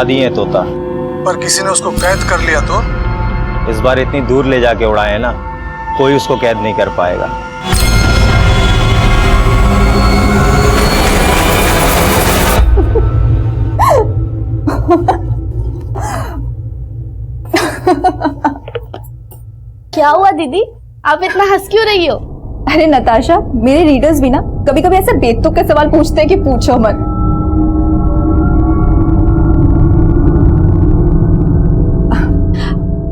दिए हैं तोता। पर किसी ने उसको कैद कर लिया तो? इस बार इतनी दूर ले जाके उड़ाए हैं ना, कोई उसको कैद नहीं कर पाएगा। क्या हुआ दीदी, आप इतना हंस क्यों रही हो? अरे नताशा, मेरे रीडर्स भी ना कभी कभी ऐसे बेतुक के सवाल पूछते हैं कि पूछो मत।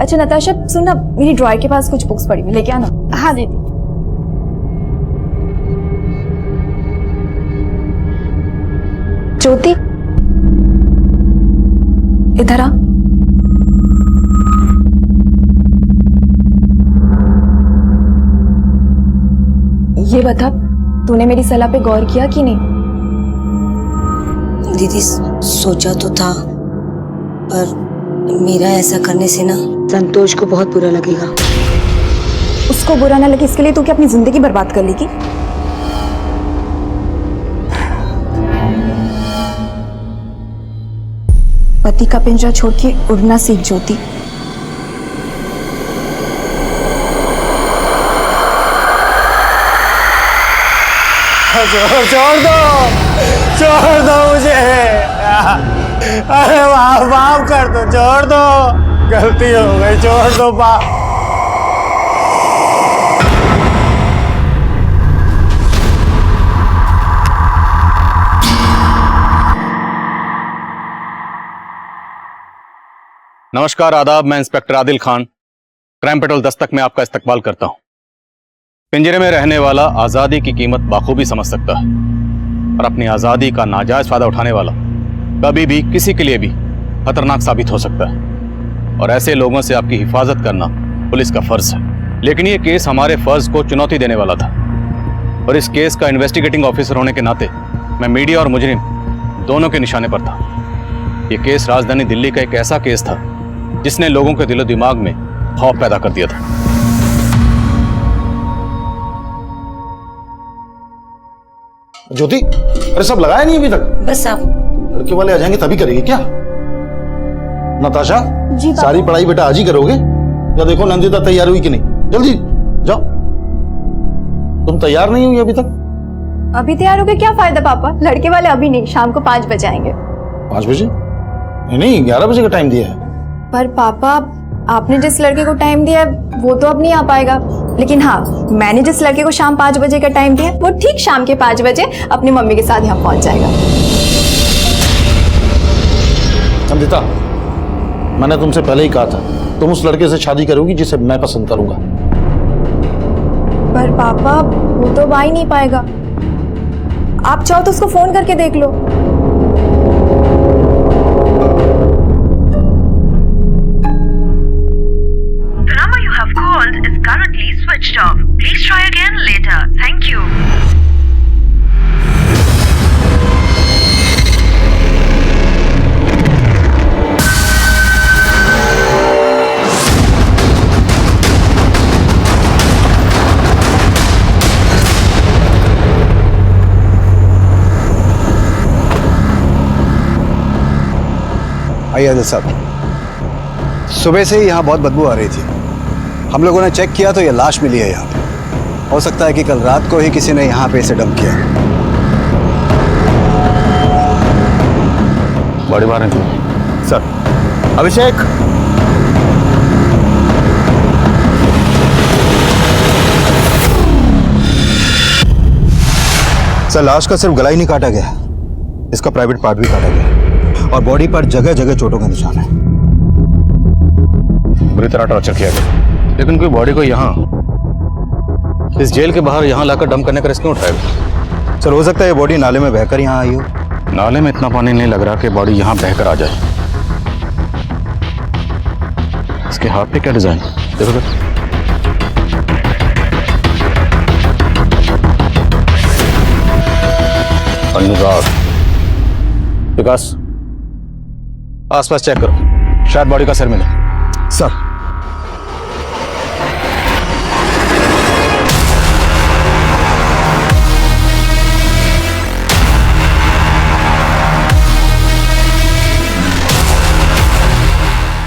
अच्छा नताशा सुन ना, मेरी ड्रॉयर के पास कुछ बुक्स पड़ी हुई, लेके आना। हाँ दीदी। ज्योति इधर आ। ये बता, तूने मेरी सलाह पे गौर किया कि नहीं? दीदी सोचा तो था, पर मेरा ऐसा करने से ना संतोष को बहुत बुरा लगेगा। उसको बुरा ना लगे इसके लिए तू क्या अपनी जिंदगी बर्बाद कर लेगी? पति का पिंजरा छोड़ के उड़ना सीख ज्योति। छोड़ दो मुझे। अरे माफ कर दो, छोड़ दो, गलती हो गई, छोड़ दो बाप। नमस्कार, आदाब। मैं inspector Adil Khan, crime petrol Dastak में आपका इस्तकबाल करता हूं। पिंजरे में रहने वाला आजादी की कीमत बाखूबी समझ सकता है और अपनी आजादी का नाजायज फायदा उठाने वाला कभी भी किसी के लिए भी खतरनाक साबित हो सकता है और ऐसे लोगों से आपकी हिफाजत करना पुलिस का फर्ज है। लेकिन यह केस हमारे फर्ज को चुनौती देने वाला था और इस केस का इन्वेस्टिगेटिंग ऑफिसर होने के नाते मैं मीडिया और मुजरिम दोनों के निशाने पर था। यह केस राजधानी दिल्ली का एक ऐसा केस था जिसने लोगों के दिलो दिमाग में खौफ पैदा कर दिया था। ज्योति, अरे सब लगाया नहीं अभी तक? बस आप लड़के वाले आ जाएंगे तभी करेगी क्या? नताशा, जी पापा। सारी पढ़ाई बेटा आज ही करोगे या देखो नंदिता तैयार हुई कि नहीं? जल्दी जाओ। तुम तैयार नहीं हुई अभी तक? अभी तैयार हो गए क्या फायदा पापा, लड़के वाले अभी नहीं, शाम को 5 बजे आएंगे। 5 बजे? नहीं 11 बजे का टाइम दिया है। पर पापा आपने जिस लड़के को टाइम दिया है वो तो अब नहीं आ पाएगा, लेकिन हाँ मैंने जिस लड़के को शाम 5 बजे का टाइम दिया है वो ठीक शाम के 5 बजे अपनी मम्मी के साथ यहाँ पहुंच जाएगा। नंदिता, मैंने तुमसे पहले ही कहा था तुम उस लड़के से शादी करोगी जिसे मैं पसंद करूंगा। पर पापा वो तो अब आ ही नहीं पाएगा, आप चाहो तो उसको फोन करके देख लो। Is currently switched off. Please try again later. Thank you. आइए आदिल साहब, सुबह से ही यहाँ बहुत बदबू आ रही थी। हम लोगों ने चेक किया तो ये लाश मिली है यहाँ पे। हो सकता है कि कल रात को ही किसी ने यहाँ पे इसे डंप किया। बड़ी बात है सर। अभिषेक, सर लाश का सिर्फ गला ही नहीं काटा गया, इसका प्राइवेट पार्ट भी काटा गया और बॉडी पर जगह जगह चोटों का निशान है। बुरी तरह टॉर्चर किया गया, लेकिन कोई बॉडी को यहाँ इस जेल के बाहर यहाँ लाकर डंप करने का रिस्क क्यों उठाएगा? सर हो सकता है ये बॉडी नाले में बहकर यहाँ आई हो। नाले में इतना पानी नहीं लग रहा कि बॉडी यहाँ बहकर आ जाए। इसके हाथ पे क्या डिजाइन देखो तो। अनुराग, विकास आसपास चेक करो, शायद बॉडी का सिर मिले। सर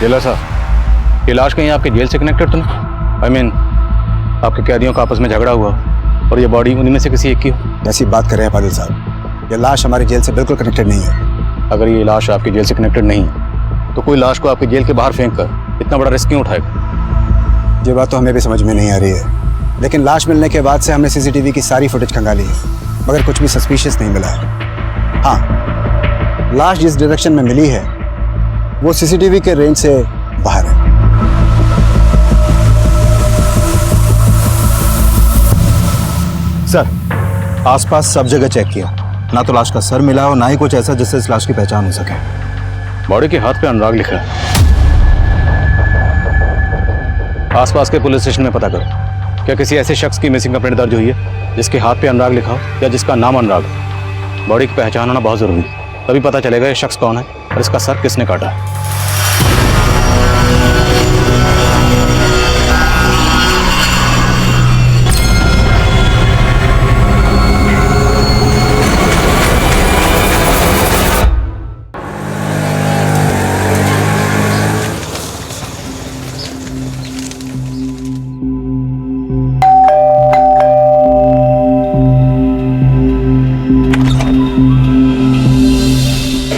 जेलर साहब, ये लाश कहीं आपके जेल से कनेक्टेड तो नहीं? आई मीन आपके कैदियों का आपस में झगड़ा हुआ और ये बॉडी उन्हीं में से किसी एक की हो? ऐसी बात कर रहे हैं फादिल साहब, ये लाश हमारी जेल से बिल्कुल कनेक्टेड नहीं है। अगर ये लाश आपकी जेल से कनेक्टेड नहीं है तो कोई लाश को आपकी जेल के बाहर फेंक कर इतना बड़ा रिस्क क्यों उठाएगा? ये बात तो हमें भी समझ में नहीं आ रही है, लेकिन लाश मिलने के बाद से हमने सीसीटीवी की सारी फुटेज खंगाली है, मगर कुछ भी सस्पिशियस नहीं मिला है। हाँ, लाश जिस डायरेक्शन में मिली है वो सीसीटीवी के रेंज से बाहर है। सर, आसपास सब जगह चेक किया, ना तो लाश का सर मिला और ना ही कुछ ऐसा जिससे इस लाश की पहचान हो सके। बॉडी के हाथ पे अनुराग लिखा है। आसपास के पुलिस स्टेशन में पता करो, क्या किसी ऐसे शख्स की मिसिंग कंप्लेंट दर्ज हुई है जिसके हाथ पे अनुराग लिखा हो या जिसका नाम अनुराग हो? बॉडी की पहचान होना बहुत जरूरी है, तभी पता चलेगा ये शख्स कौन है और इसका सर किसने काटा है।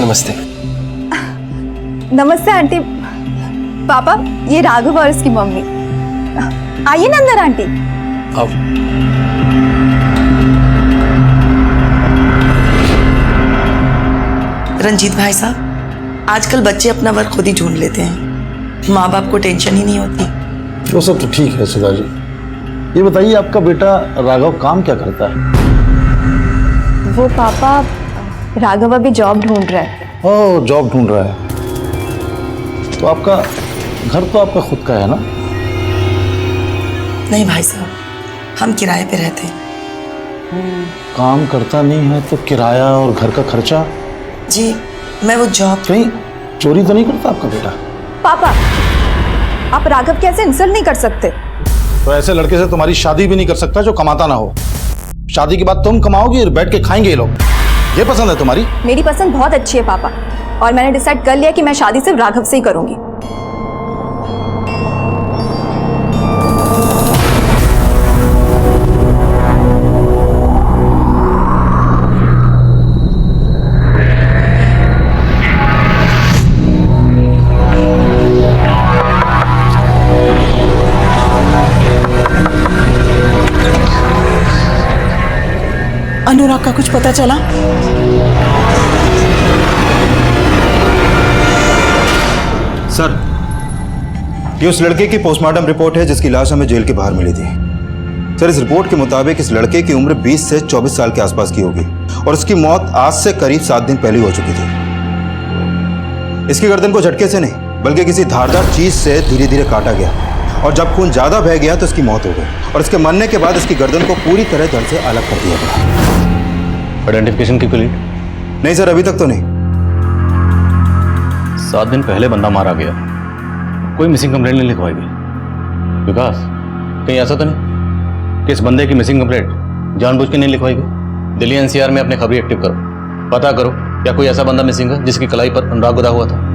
नमस्ते। नमस्ते आंटी। पापा, ये राघव और इसकी मम्मी। आइए ना अंदर आंटी। अब रंजीत भाई साहब, आजकल बच्चे अपना वर्क खुद ही ढूंढ लेते हैं, माँ बाप को टेंशन ही नहीं होती। वो सब तो ठीक है सुधा जी, ये बताइए आपका बेटा राघव काम क्या करता है? वो पापा, राघव अभी जॉब ढूंढ रहा है। ओह, जॉब ढूंढ रहा है। तो आपका घर तो आपका खुद का है ना? नहीं भाई साहब, हम किराए पे रहते हैं। काम करता नहीं है तो किराया और घर का खर्चा? जी, मैं वो जॉब। कहीं चोरी तो नहीं करता आपका बेटा? पापा, आप राघव के ऐसे इंसल्ट नहीं कर सकते। तो ऐसे लड़के से तुम्हारी शादी भी नहीं कर सकता जो कमाता ना हो। शादी के बाद तुम कमाओगी और बैठ के खाएंगे ये लोग। ये पसंद है तुम्हारी? मेरी पसंद बहुत अच्छी है पापा, और मैंने डिसाइड कर लिया कि मैं शादी सिर्फ राघव से ही करूंगी। अनुराग का कुछ पता चला? सर, ये उस लड़के की पोस्टमार्टम रिपोर्ट है जिसकी लाश हमें जेल के बाहर मिली थी। सर, इस रिपोर्ट के मुताबिक इस लड़के की उम्र 20 से 24 साल के आसपास की होगी और उसकी मौत आज से करीब 7 दिन पहले हो चुकी थी। इसकी गर्दन को झटके से नहीं बल्कि किसी धारदार चीज से धीरे धीरे काटा गया और जब खून ज्यादा बह गया तो इसकी मौत हो गई और इसके मरने के बाद इसकी गर्दन को पूरी तरह धड़ से अलग कर दिया गया। आइडेंटिफिकेशन की क्लिक? नहीं सर, अभी तक तो नहीं। 7 दिन पहले बंदा मारा गया, कोई मिसिंग कंप्लेंट नहीं लिखवाई गई। विकास, कहीं ऐसा तो नहीं कि इस बंदे की मिसिंग कंप्लेंट जानबूझ के नहीं लिखवाई गई? दिल्ली एनसीआर में अपने खबरी एक्टिव करो, पता करो क्या कोई ऐसा बंदा मिसिंग है जिसकी कलाई पर अनुराग गुदा हुआ था।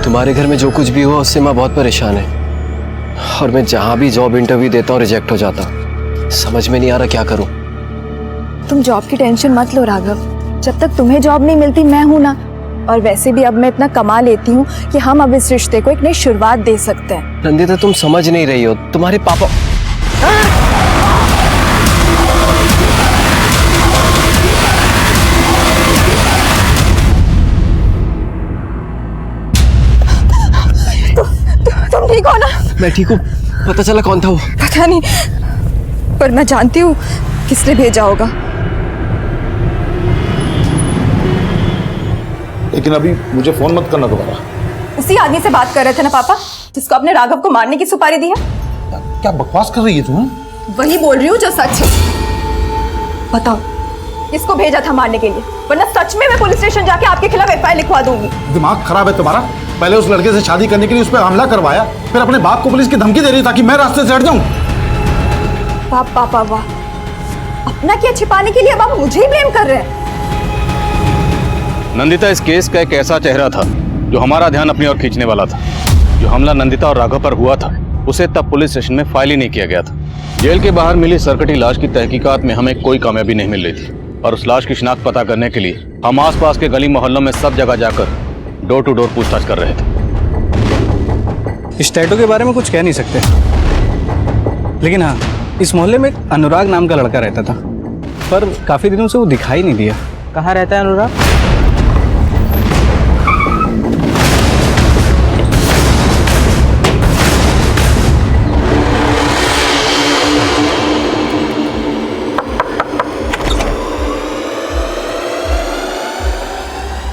तुम्हारे घर में जो कुछ भी हुआ उससे माँ बहुत परेशान है, और मैं जहां भी जॉब इंटरव्यू देता हूँ रिजेक्ट हो जाता। समझ में नहीं आ रहा क्या करूं। तुम जॉब की टेंशन मत लो राघव, जब तक तुम्हें जॉब नहीं मिलती मैं हूं ना। और वैसे भी अब मैं इतना कमा लेती हूँ कि हम अब इस रिश्ते को एक नई शुरुआत दे सकते हैं। नंदिता, तुम समझ नहीं रही हो, तुम्हारे पापा। तुम ठीक हो ना? मैं ठीक हूँ। पता चला कौन था वो? पता नहीं, पर मैं जानती हूँ किसने भेजा होगा। लेकिन अभी मुझे फोन मत करना दोबारा। उसी आदमी से बात कर रहे थे ना पापा, जिसको आपने राघव को मारने की सुपारी दी है। क्या बकवास कर रही है तुम? वही बोल रही हूँ जो सच है। बताओ, किसको भेजा था मारने के लिए? वरना सच में मैं पुलिस स्टेशन जाके आपके खिलाफ एफआईआर लिखवा दूंगी। दिमाग खराब है तुम्हारा? पहले उस लड़के से शादी करने के लिए उस पर हमला करवाया, फिर अपने बाप को पुलिस की धमकी दे रही ताकि मैं रास्ते से हट जाऊं। बाप पापा वाह, अपना क्या छिपाने के लिए अब आप मुझे ही ब्लेम कर रहे हैं। नंदिता इस केस का एक ऐसा चेहरा था जो हमारा ध्यान अपनी ओर खींचने वाला था। जो हमला नंदिता और राघव पर हुआ था उसे तब पुलिस स्टेशन में फाइल ही नहीं किया गया था। जेल के बाहर मिली सरकटी लाश की तहकीकात में हमें कोई कामयाबी नहीं मिल रही थी और उस लाश की शिनाख्त पता करने के लिए हम आसपास के गली मोहल्लों में सब जगह जाकर डोर टू डोर पूछताछ कर रहे थे। इस टैटू के बारे में कुछ कह नहीं सकते, लेकिन हाँ, इस मोहल्ले में एक अनुराग नाम का लड़का रहता था, पर काफी दिनों से वो दिखाई नहीं दिया। कहाँ रहता है अनुराग?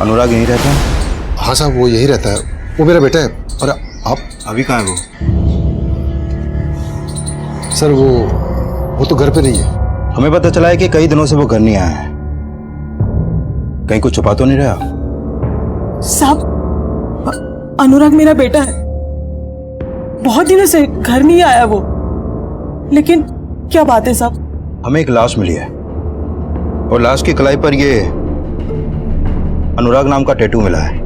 अनुराग यहीं रहता है? हाँ साहब, वो यही रहता है, वो मेरा बेटा है। और आप अभी कहाँ है वो? सर वो तो घर पे नहीं है। हमें पता चला है कि कई दिनों से वो घर नहीं आया है। कहीं कुछ छुपा तो नहीं रहा? साहब, अनुराग मेरा बेटा है, बहुत दिनों से घर नहीं आया वो। लेकिन क्या बात है साहब? हमें एक लाश मिली है और लाश की कलाई पर ये अनुराग नाम का टैटू मिला है।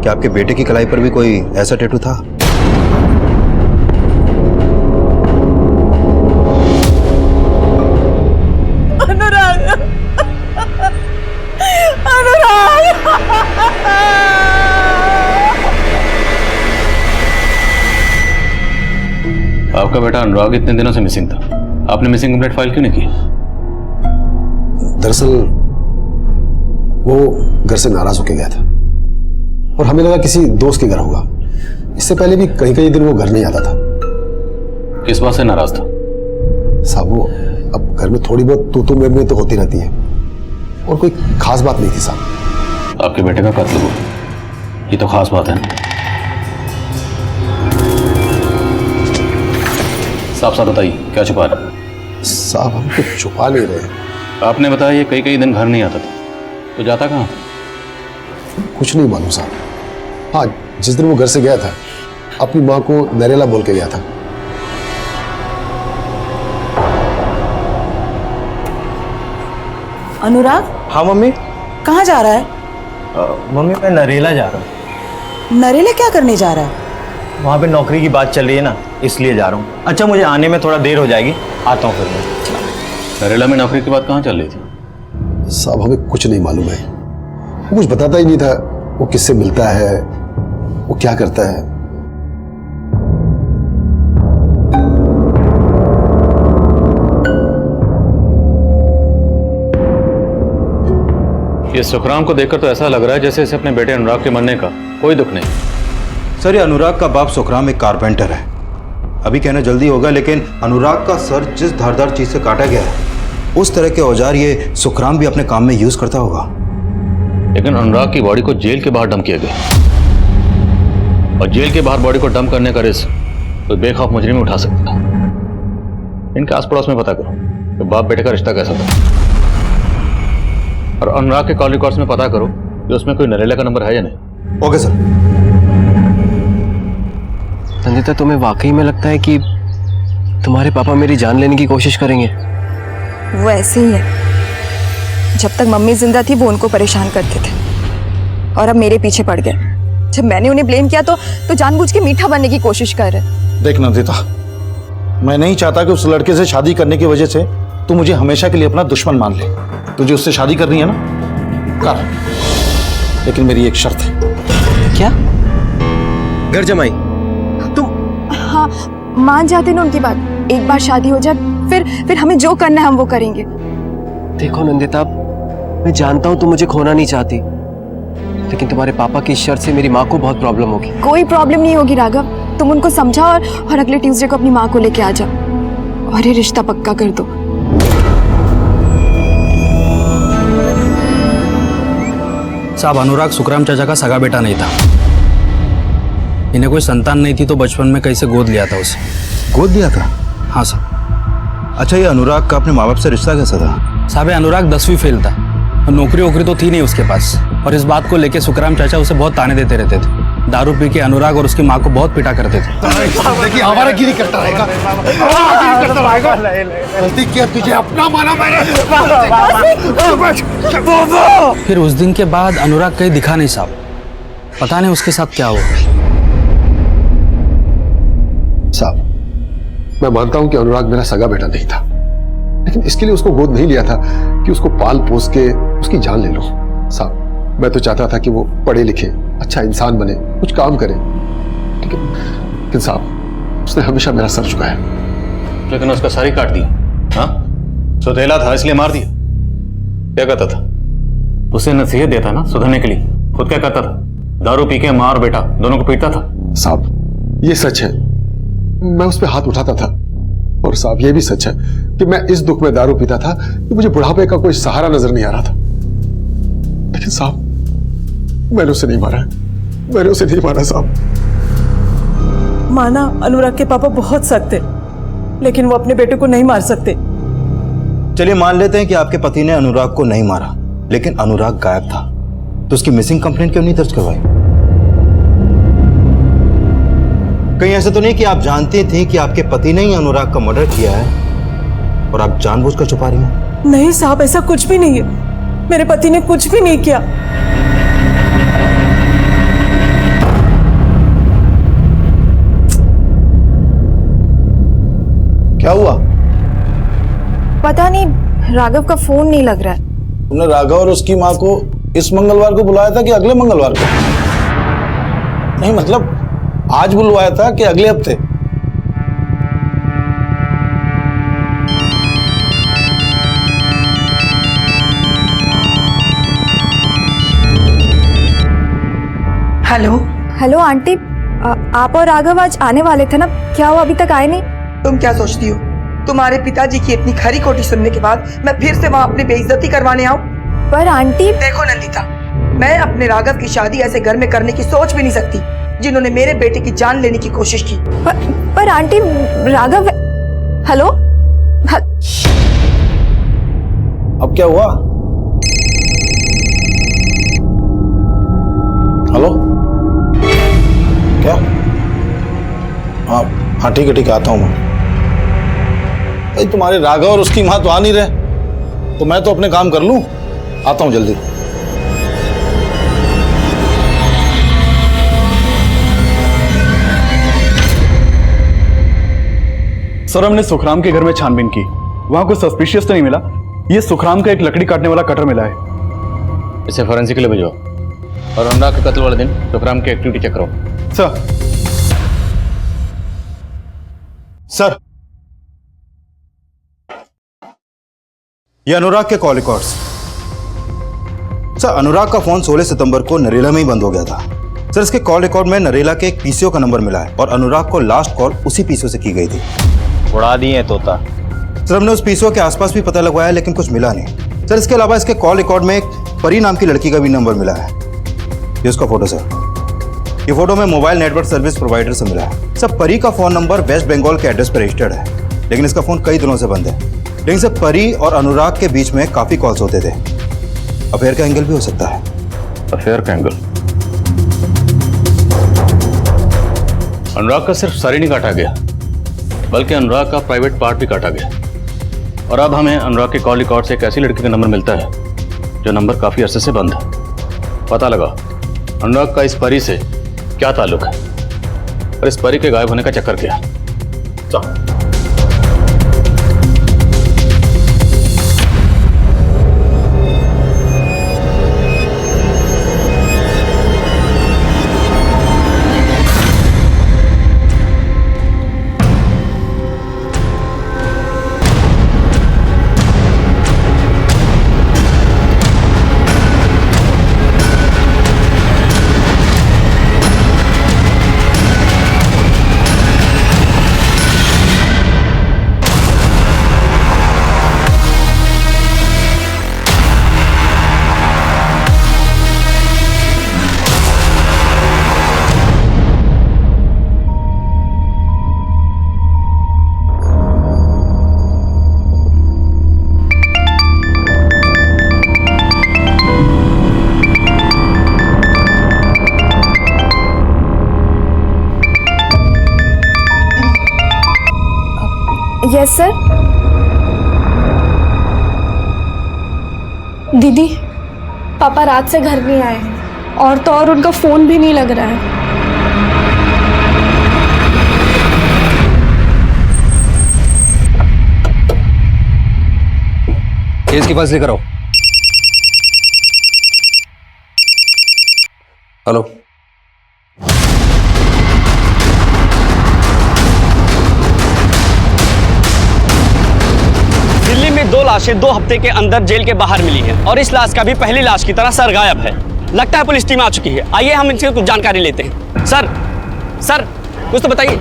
क्या आपके बेटे की कलाई पर भी कोई ऐसा टैटू था? अनुराग, अनुराग, आपका बेटा अनुराग इतने दिनों से मिसिंग था, आपने मिसिंग कंप्लेंट फाइल क्यों नहीं की? दरअसल वो घर से नाराज होके गया था और हमें लगा किसी दोस्त के घर होगा। इससे पहले भी कई कई दिन वो घर नहीं आता था। किस बात से नाराज था? साहब वो अब घर में थोड़ी बहुत तू में तो होती रहती है और कोई खास बात नहीं थी साहब। आपके बेटे का कत्ल हुआ, ये तो खास बात है ना। साफ साफ बताइए, क्या छुपा रहे? साहब हम कुछ छुपा नहीं रहे। आपने बताया ये कई कई दिन घर नहीं आता था, तो जाता कहाँ? कुछ नहीं मालूम साहब। हाँ, जिस दिन वो घर से गया था अपनी माँ को नरेला बोल के गया था। अनुराग, हाँ मम्मी। कहाँ जा रहा है? मम्मी मैं नरेला जा रहा हूँ। नरेला क्या करने जा रहा है? वहाँ पे नौकरी की बात चल रही है ना, इसलिए जा रहा हूँ। अच्छा, मुझे आने में थोड़ा देर हो जाएगी, आता हूँ फिर मैं। नरेला में नौकरी की बात कहाँ चल रही थी? साहब हमें कुछ नहीं मालूम है, वो कुछ बताता ही नहीं था। वो किससे मिलता है, वो क्या करता है। ये सुखराम को देखकर तो ऐसा लग रहा है जैसे इसे अपने बेटे अनुराग के मरने का कोई दुख नहीं। सर, ये अनुराग का बाप सुखराम एक कारपेंटर है। अभी कहना जल्दी होगा, लेकिन अनुराग का सर जिस धारदार चीज से काटा गया है उस तरह के औजार ये सुखराम भी अपने काम में यूज करता होगा। लेकिन अनुराग की बॉडी को जेल के बाहर डंप किया गया, और जेल के बाहर बॉडी को डंप करने का रिस्क तो बेखौफ मुजरिम उठा सकता है। इनके आस पड़ोस में पता करो कि बाप बेटे का रिश्ता कैसा था, और अनुराग के कॉल रिकॉर्ड्स में पता करो कि उसमें कोई नरेला का नंबर है या नहीं। Okay sir. नंदिता, तुम्हें वाकई में लगता है कि तुम्हारे पापा मेरी जान लेने की कोशिश करेंगे? वो ऐसे ही है, जब तक मम्मी जिंदा थी वो उनको परेशान करते थे और अब मेरे पीछे पड़ गए। जब मैंने उन्हें ब्लेम किया तो जानबूझ के मीठा बनने की कोशिश कर रहे। देख नंदिता, मैं नहीं चाहता कि उस लड़के से शादी करने की वजह से तू मुझे हमेशा के लिए अपना दुश्मन मान ले। तुझे उससे शादी करनी है ना, कर, लेकिन मेरी एक शर्त है। क्या? घर जमाई? हाँ, मान जाते ना उनकी बात। एक बार शादी हो जाए फिर हमें जो करना है हम वो करेंगे। देखो नंदिता, मैं जानता हूँ तुम मुझे खोना नहीं चाहती, लेकिन तुम्हारे पापा की शर्त से मेरी माँ को बहुत प्रॉब्लम होगी। कोई प्रॉब्लम नहीं होगी राघव, तुम उनको समझाओ और अगले ट्यूसडे को अपनी माँ को लेके आ जाओ और ये रिश्ता पक्का कर दो। साहब, अनुराग सुखराम चाचा का सगा बेटा नहीं था। इन्हें कोई संतान नहीं थी तो बचपन में कहीं से गोद लिया था उसे। गोद दिया था? हाँ सर। अच्छा, ये अनुराग का अपने माँ बाप से रिश्ता कैसा था? साहब, अनुराग 10वीं फेल था, नौकरी वोकरी तो थी नहीं उसके पास, और इस बात को लेके सुखराम चाचा उसे बहुत ताने देते रहते थे। दारू पी के अनुराग और उसकी माँ को बहुत पिटा करते थे। देखिए हमारा गिरी करता रहेगा, गलती किया तुझे अपना माना मैंने। फिर उस दिन के बाद अनुराग कहीं दिखा नहीं साहब, पता नहीं उसके साथ क्या हुआ। साहब मैं मानता हूं कि अनुराग मेरा सगा बेटा नहीं था, लेकिन इसके लिए उसको गोद नहीं लिया था कि उसको पाल पोस के उसकी जान ले लो। साहब मैं तो चाहता था कि वो पढ़े लिखे, अच्छा इंसान बने, कुछ काम करे, लेकिन साहब उसने हमेशा मेरा सर झुकाया। लेकिन उसका सारी काट दिया। हाँ, सौतेला था इसलिए मार दिया। क्या करता था? उसे नसीहत देता ना सुधरने के लिए, खुद क्या करता था? दारू पी के माँ और बेटा दोनों को पीटता था। साहब ये सच है, मैं उस पर हाथ उठाता था, और साहब ये भी सच है कि मैं इस दुख में दारू पीता था कि मुझे बुढ़ापे का कोई सहारा नजर नहीं आ रहा था। लेकिन साहब मैंने उसे नहीं मारा, मैंने उसे नहीं मारा साहब। माना अनुराग के पापा बहुत सख्त है, लेकिन वो अपने बेटे को नहीं मार सकते। चलिए मान लेते हैं कि आपके पति ने अनुराग को नहीं मारा, लेकिन अनुराग गायब था, तो उसकी मिसिंग कंप्लेंट क्यों नहीं दर्ज करवाई? कहीं ऐसा तो नहीं कि आप जानती थी कि आपके पति ने ही अनुराग का मर्डर किया है और आप जानबूझकर छुपा रही हैं? नहीं साहब, ऐसा कुछ भी नहीं है, मेरे पति ने कुछ भी नहीं किया। क्या हुआ? पता नहीं, राघव का फोन नहीं लग रहा है। तुमने राघव और उसकी माँ को इस मंगलवार को बुलाया था कि अगले मंगलवार को? नहीं मतलब आज बुलवाया था कि अगले हफ्ते? हेलो हेलो आंटी, आप और राघव आज आने वाले थे ना, क्या हुआ अभी तक आए नहीं? तुम क्या सोचती हो तुम्हारे पिताजी की इतनी खरी खोटी सुनने के बाद मैं फिर से वहाँ अपनी बेइज्जती करवाने आऊँ? पर आंटी देखो नंदिता, मैं अपने राघव की शादी ऐसे घर में करने की सोच भी नहीं सकती जिन्होंने मेरे बेटे की जान लेने की कोशिश की। पर आंटी राघव, हेलो अब क्या हुआ? हेलो क्या? हाँ हाँ ठीक है आता हूँ मैं। भाई तुम्हारे राघव और उसकी माँ तो आ नहीं रहे, तो मैं तो अपने काम कर लूं, आता हूं जल्दी। सर हमने सुखराम के घर में छानबीन की, वहां कुछ सस्पिशियस तो नहीं मिला। ये सुखराम का एक लकड़ी काटने वाला कटर मिला है। इसे फॉरेंसिक के लिए भिजवाओ, और अनुराग के कत्ल वाले दिन सुखराम की एक्टिविटी चेक करो। सर ये अनुराग के कॉल रिकॉर्ड्स। सर अनुराग का फोन 16 सितंबर को नरेला में ही बंद हो गया था। सर इसके कॉल रिकॉर्ड में नरेला के एक पीसीओ का नंबर मिला है और अनुराग को लास्ट कॉल उसी पीसीओ से की गई थी। उड़ा दिए तोता। सर हमने उस पीसीओ के आसपास भी पता लगवाया लेकिन कुछ मिला नहीं। सर इसके अलावा इसके कॉल रिकॉर्ड में एक परी नाम की लड़की का भी नंबर मिला है। ये उसका फोटो सर, ये फोटो में मोबाइल नेटवर्क सर्विस प्रोवाइडर से मिला है। सर परी का फोन नंबर वेस्ट बंगाल के एड्रेस पर रजिस्टर्ड है, लेकिन इसका फोन कई दिनों से बंद है। लेकिन सर परी और अनुराग के बीच में काफी कॉल्स होते थे। अफेयर का एंगल भी हो सकता है। अफेयर का एंगल? अनुराग का सिर्फ सर ही नहीं काटा गया, बल्कि अनुराग का प्राइवेट पार्ट भी काटा गया। और अब हमें अनुराग के कॉल रिकॉर्ड से एक ऐसी लड़की का नंबर मिलता है जो नंबर काफी अरसे से बंद है। पता लगा अनुराग का इस परी से क्या ताल्लुक है और इस परी के गायब होने का चक्कर क्या। चलो यस सर। दीदी, पापा रात से घर नहीं आए हैं और तो और उनका फोन भी नहीं लग रहा है। केस के पास लेकर आओ। हेलो, दिल्ली में 2 लाशें 2 हफ्ते के अंदर जेल के बाहर मिली हैं और इस लाश का भी पहली लाश की तरह सर गायब है। लगता है पुलिस टीम आ चुकी है। आइए हम इनसे कुछ जानकारी लेते हैं। सर कुछ तो बताइए।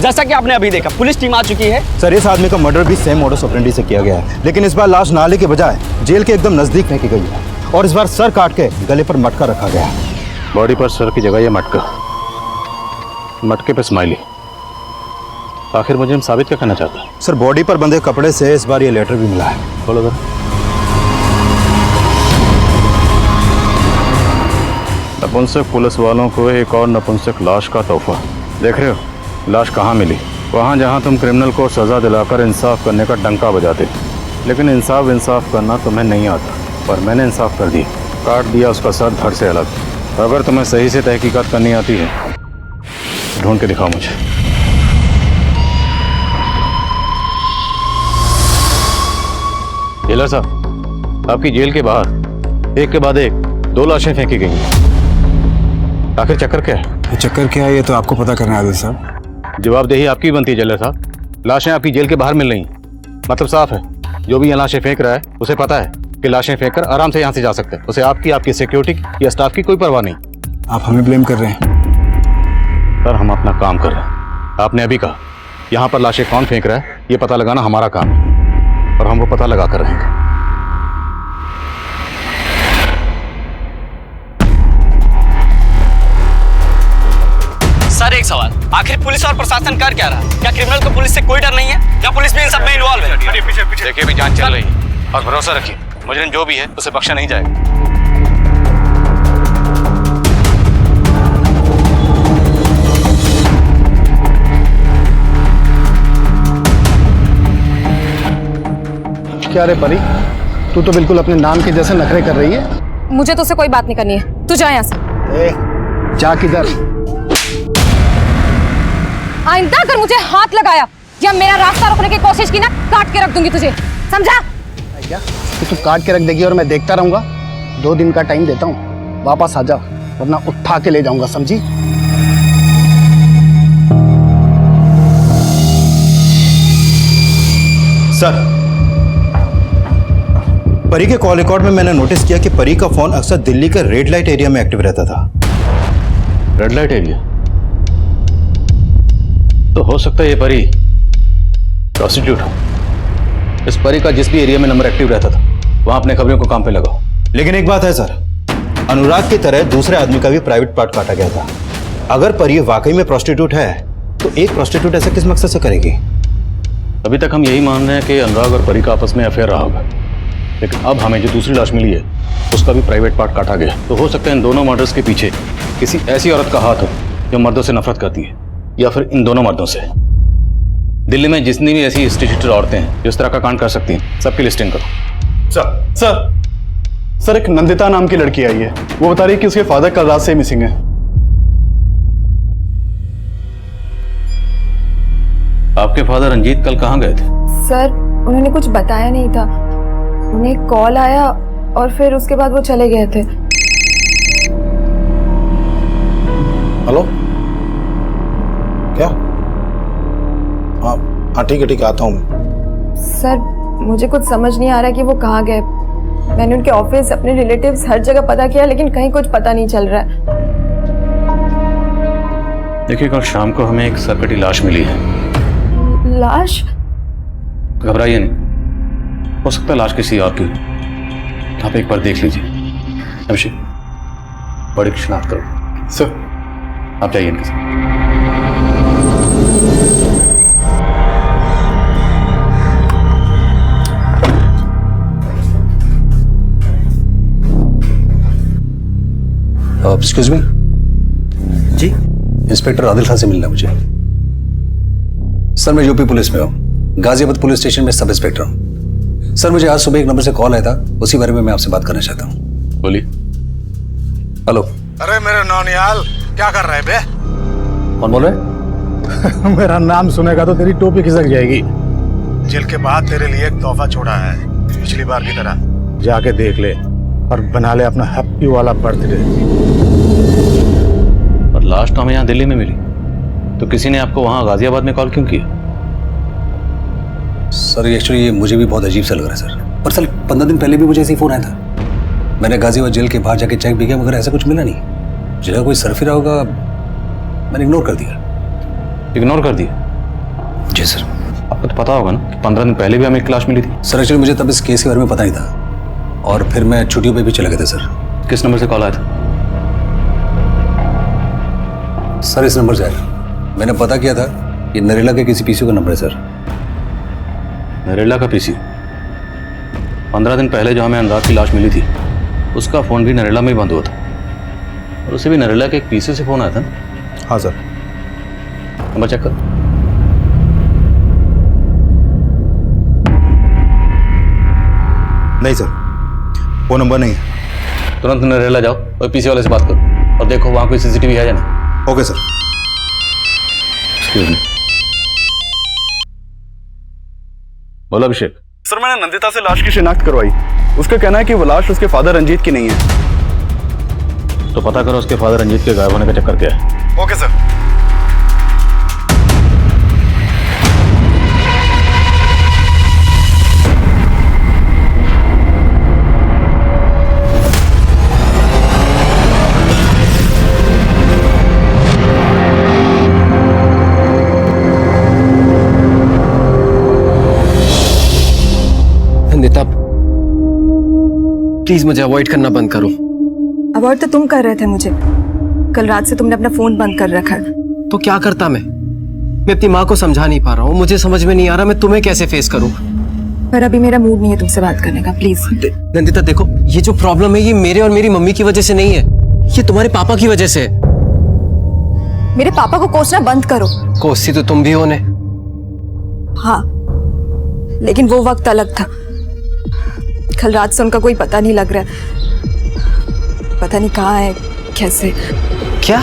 जैसा कि आपने अभी देखा, पुलिस टीम आ चुकी है। सर, इस आदमी का मर्डर भी सेम मोडस ऑपरेंडी से किया गया है, लेकिन इस बार लाश नाले के बजाय जेल के एकदम नजदीक फेंकी गई है और इस बार सर काट के गले पर मटका रखा गया है। बॉडी पर सर की जगह ये मटका, मटके पे स्माइली। आखिर मुझे साबित क्या करना चाहता है? सर, बॉडी पर बंधे कपड़े से इस बार ये लेटर भी मिला है। खोलो जरा। नपुंसक पुलिस वालों को एक और नपुंसक लाश का तोहफा। देख रहे हो लाश कहाँ मिली? वहाँ जहाँ तुम क्रिमिनल को सजा दिलाकर इंसाफ करने का डंका बजाते, लेकिन इंसाफ करना तुम्हें नहीं आता। पर मैंने इंसाफ कर दिया, काट दिया उसका सर धड़ से अलग। अगर तुम्हें सही से तहकीकात करनी आती है, ढूंढ के दिखाओ मुझे। जेलर साहब, आपकी जेल के बाहर एक के बाद एक 2 लाशें फेंकी गई हैं। आखिर चक्कर क्या है? चक्कर क्या है ये तो आपको पता करना है आदिल साहब। जवाबदेही आपकी बनती है जेलर साहब। लाशें आपकी जेल के बाहर मिल रही, मतलब साफ है जो भी यहाँ लाशें फेंक रहा है उसे पता है कि लाशें फेंककर आराम से यहाँ से जा सकते हैं। उसे आपकी सिक्योरिटी या स्टाफ की कोई परवाह नहीं। आप हमें ब्लेम कर रहे हैं? सर, हम अपना काम कर रहे हैं। आपने अभी कहा यहाँ पर लाशें कौन फेंक रहा है ये पता लगाना हमारा काम है और हम वो पता लगा कर रहेंगे। सर, एक सवाल, आखिर पुलिस और प्रशासन कर क्या रहा है? क्या क्रिमिनल को पुलिस से कोई डर नहीं है? या पुलिस भी इन सब में इन्वॉल्व है? पीछे देखिए, भी जांच चल रही है और भरोसा रखिए मुजरिम जो भी है उसे बख्शा नहीं जाएगा। क्या रे परी, तू तो बिल्कुल अपने नाम के जैसे नखरे कर रही है। मुझे तो उससे कोई बात नहीं करनी है, तू जा यहाँ से। जा किधर? आइंदा अगर मुझे हाथ लगाया या मेरा रास्ता रोकने की कोशिश की ना, काट के रख दूंगी तुझे, समझा? क्या तू काट के रख देगी और मैं देखता रहूंगा? 2 दिन का टाइम देता हूँ, वापस आ जा वरना उठा के ले जाऊंगा, समझी? सर, परी के कॉल रिकॉर्ड में मैंने नोटिस किया कि परी का फोन अक्सर दिल्ली के रेड लाइट एरिया में एक्टिव रहता था। Red light area? तो हो सकता है ये परी प्रोस्टिट्यूट हो। इस परी का जिस भी एरिया में नंबर एक्टिव रहता था वहां अपने खबरों को काम पे लगाओ। लेकिन एक बात है सर, अनुराग की तरह दूसरे आदमी का भी प्राइवेट पार्ट काटा गया था। अगर परी वाकई में प्रोस्टिट्यूट है तो एक प्रोस्टिट्यूट ऐसा किस मकसद से करेगी? अभी तक हम यही मान रहे हैं कि अनुराग और परी का आपस में अफेयर रहा होगा, लेकिन अब हमें जो दूसरी लाश मिली है उसका भी प्राइवेट पार्ट काटा गया। तो हो सकता है इन दोनों मर्डर्स के पीछे किसी ऐसी औरत का हाथ हो जो मर्दों से नफरत करती है, या फिर इन दोनों मर्दों से। दिल्ली में जितनी भी ऐसी इंस्टीट्यूटेड औरतें हैं जो इस तरह का कांड कर सकती हैं, सबकी लिस्टिंग करो। सर एक नंदिता नाम की लड़की आई है, वो बता रही है कि उसके फादर कल रात से मिसिंग है। आपके फादर रंजीत कल कहाँ गए थे? सर, उन्होंने कुछ बताया नहीं था। उन्हें कॉल आया और फिर उसके बाद वो चले गए थे। हेलो, क्या? हाँ ठीक है आता हूँ मैं। सर, मुझे कुछ समझ नहीं आ रहा कि वो कहाँ गए। मैंने उनके ऑफिस, अपने रिलेटिव्स, हर जगह पता किया लेकिन कहीं कुछ पता नहीं चल रहा है। देखिए, कल शाम को हमें एक सरकटी लाश मिली है। लाश? घबराइए नहीं, हो सकता है लाश किसी और की। आप एक बार देख लीजिए। अभिषेक, बड़ी की शिनाख्त करो। सर, आप जाइए इनके साथ। एक्सक्यूज मी जी, इंस्पेक्टर आदिल खान से मिलना मुझे। सर, मैं यूपी पुलिस में हूँ। गाजियाबाद पुलिस स्टेशन में सब इंस्पेक्टर हूँ। सर मुझे आज सुबह एक नंबर से कॉल आया था, उसी बारे में मैं आपसे बात करना चाहता हूँ। बोलिए। हेलो। अरे मेरे नौनियाल, क्या कर रहे बे? कौन बोल रहे? मेरा नाम सुनेगा तो तेरी टोपी खिसक जाएगी। जेल के बाद तेरे लिए एक तोहफा छोड़ा है, पिछली बार की तरह। जाके देख ले और बना ले अपना हैप्पी वाला बर्थडे। और लास्ट हमें यहाँ दिल्ली में मिली, तो किसी ने आपको वहाँ गाजियाबाद में कॉल क्यों किया? सर एक्चुअली ये मुझे भी बहुत अजीब सा लग रहा है सर। पर सर 15 दिन पहले भी मुझे ऐसे ही फोन आया था। मैंने गाजियाबाद जेल के बाहर जाके चेक भी किया मगर ऐसा कुछ मिला नहीं। जगह कोई सरफिरा होगा, मैंने इग्नोर कर दिया। इग्नोर कर दिया? जी सर। आपको तो पता होगा ना कि 15 दिन पहले भी हमें एक क्लास मिली थी। सर एक्चुअली मुझे तब इस केस के बारे में पता नहीं था और फिर मैं छुट्टियों पे भी चला गया था सर। किस नंबर से कॉल आया था? सर इस नंबर से आया। मैंने पता किया था ये नरेला के किसी पीसी का नंबर है सर। नरेला का पीसी? 15 दिन पहले जो हमें अनुराग की लाश मिली थी उसका फोन भी नरेला में ही बंद हुआ था, और उसे भी नरेला के एक पीसी से फोन आया था ना? हाँ सर। नंबर चेक कर। नहीं सर, वो नंबर नहीं है। तुरंत नरेला जाओ और पीसी वाले से बात करो और देखो वहां कोई सीसीटीवी है या नहीं। Okay sir. Excuse me. बोलो अभिषेक। सर मैंने नंदिता से लाश की शिनाख्त करवाई। उसका कहना है कि वो लाश उसके फादर रंजीत की नहीं है। तो पता करो उसके फादर रंजीत के गायब होने का चक्कर क्या है। Okay sir. नंदिता प्लीज मुझे अवॉइड करना बंद करो। अवॉइड तो तुम कर रहे थे मुझे। कल रात से तुमने अपना फोन बंद कर रखा है। तो क्या करता मैं अपनी माँ को समझा नहीं पा रहा हूँ। मुझे समझ में नहीं आ रहा मैं तुम्हें कैसे फेस करूँ। पर अभी मेरा मूड नहीं है तुमसे बात करने का, प्लीज। नंदिता देखो, ये जो प्रॉब्लम है ये मेरे और मेरी मम्मी की वजह से नहीं है, ये तुम्हारे पापा की वजह से है। मेरे पापा को कोसना बंद करो। कोसती तो तुम भी हो ने। हाँ, लेकिन वो वक्त अलग था। कल रात से उनका कोई पता नहीं लग रहा है। पता नहीं कहाँ है, कैसे। क्या?